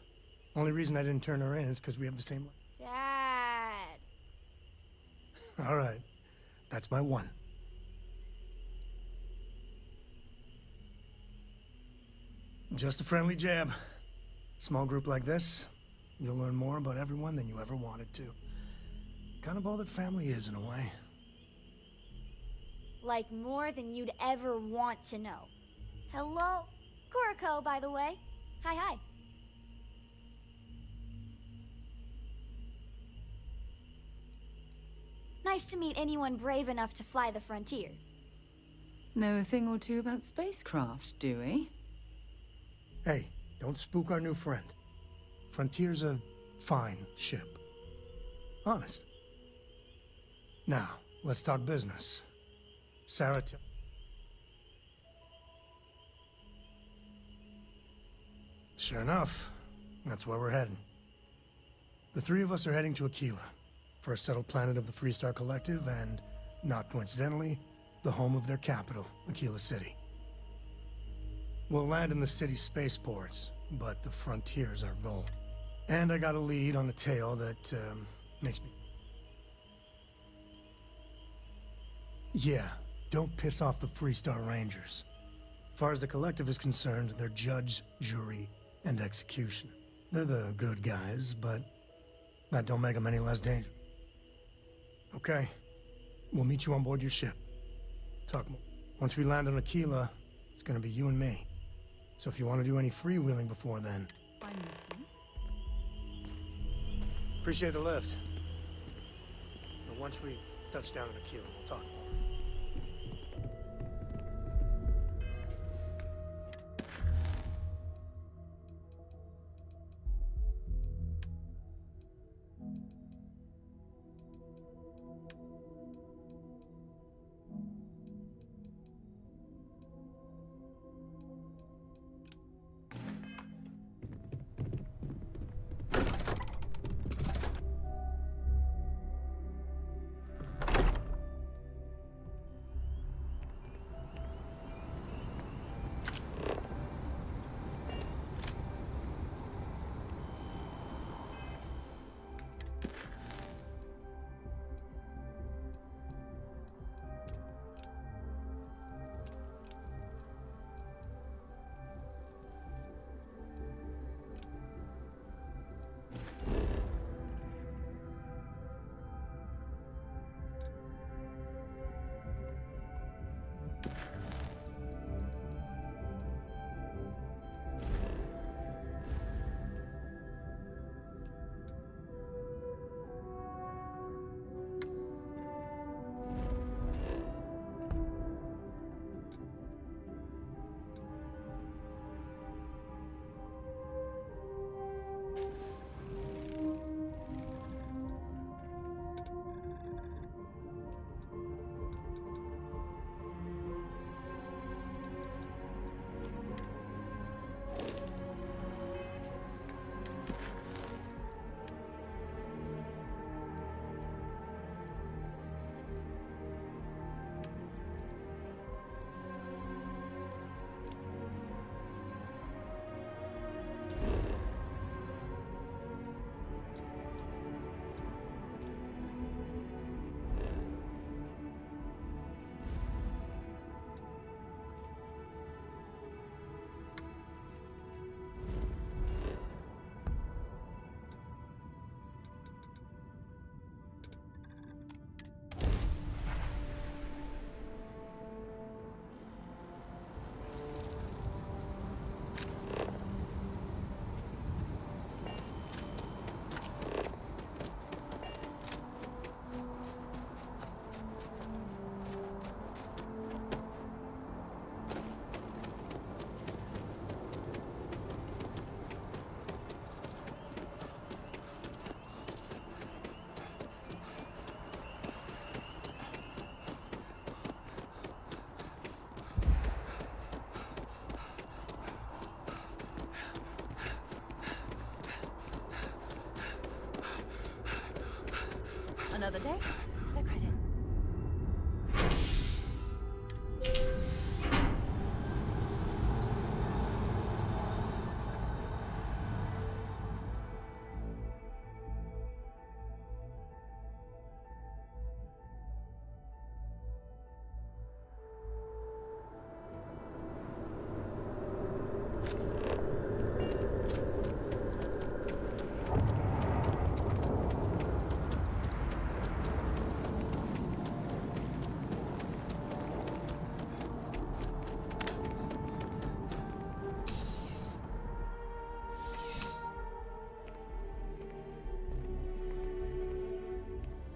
Only reason I didn't turn her in is because we have the same... Dad! All right. That's my one. Just a friendly jab. Small group like this, you'll learn more about everyone than you ever wanted to. Kind of all that family is, in a way. Like more than you'd ever want to know. Hello? Kuriko, by the way. Hi, hi. Nice to meet anyone brave enough to fly the frontier. Know a thing or two about spacecraft, do we? Hey, don't spook our new friend. Frontier's a fine ship. Honest. Now, let's talk business. Sarah, Sure enough, that's where we're heading. The three of us are heading to Aquila, for a settled planet of the Freestar Collective and, not coincidentally, the home of their capital, Aquila City. We'll land in the city's spaceports, but the frontier's our goal. And I got a lead on a tale that, makes me... Yeah, don't piss off the Freestar Rangers. As far as the Collective is concerned, they're judge, jury, and execution. They're the good guys, but that don't make them any less dangerous. Okay, we'll meet you on board your ship. Talk more. Once we land on Aquila, it's gonna be you and me. So if you want to do any freewheeling before then... I'm listening. Appreciate the lift. But once we touch down on Aquila, we'll talk more. Another day, another credit.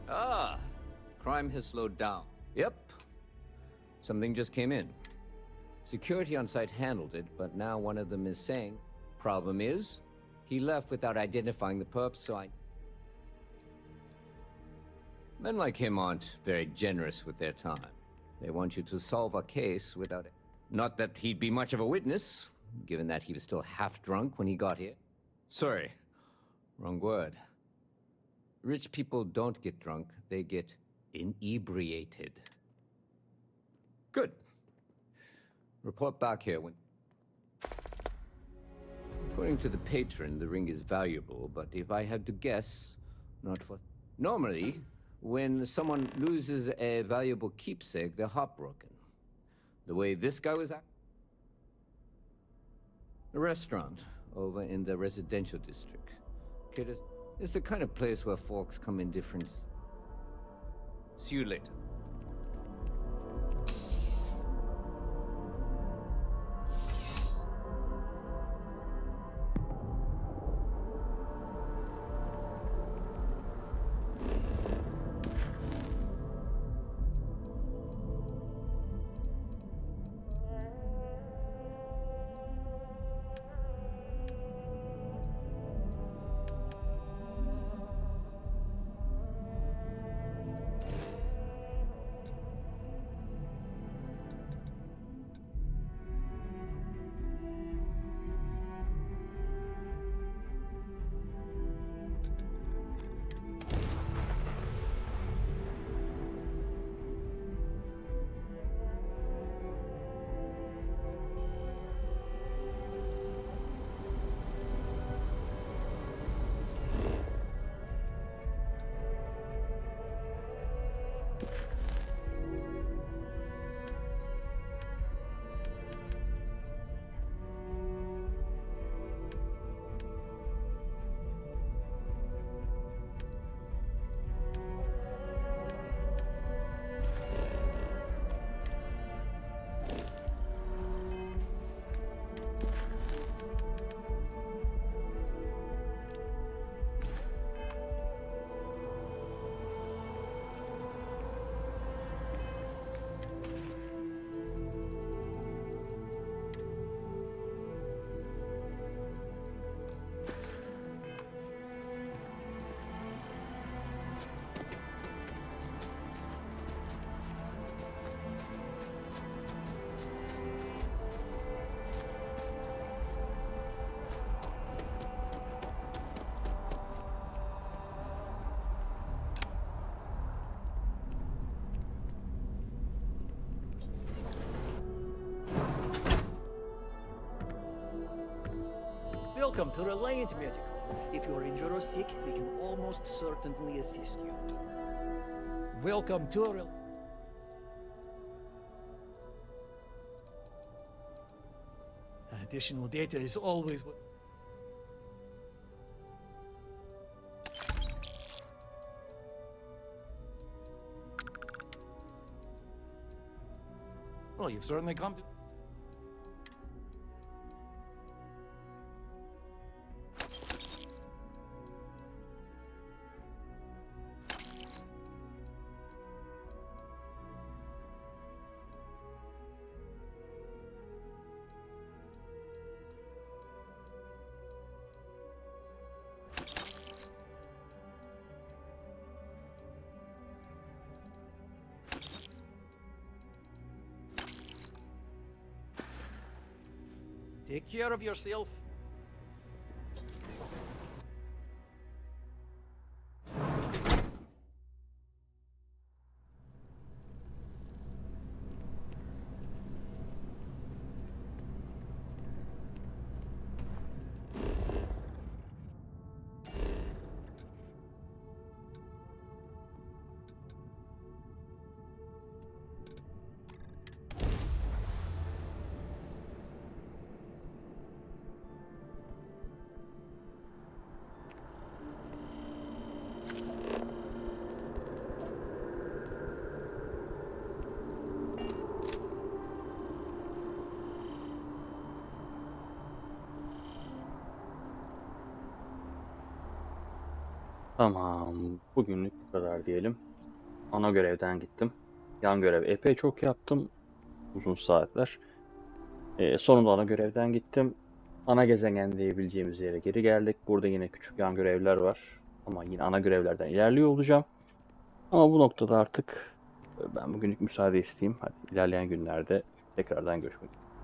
Ah, crime has slowed down. Yep. Something just came in. Security on site handled it, but now one of them is saying, problem is, he left without identifying the perp, so I... Men like him aren't very generous with their time. They want you to solve a case without it. Not that he'd be much of a witness, given that he was still half drunk when he got here. Sorry, wrong word. Rich people don't get drunk, they get inebriated. Good. Report back here when... According to the patron, the ring is valuable, but if I had to guess, not for... Normally, when someone loses a valuable keepsake, they're heartbroken. The way this guy was acting. A restaurant over in the residential district. Kid, it's the kind of place where folks come in different... See you later. Welcome to Reliant Medical. If you're injured or sick, we can almost certainly assist you. Welcome to Additional data is always... Well, you've certainly come to... Take care of yourself. Tamam. Bugünlük bu kadar diyelim. Ana görevden gittim. Yan görev epey çok yaptım. Uzun saatler. Sonunda ana görevden gittim. Ana gezegen diyebileceğimiz yere geri geldik. Burada yine küçük yan görevler var. Ama yine ana görevlerden ilerliyor olacağım. Ama bu noktada artık ben bugünlük müsaade isteyeyim. Hadi ilerleyen günlerde tekrardan görüşmek üzere.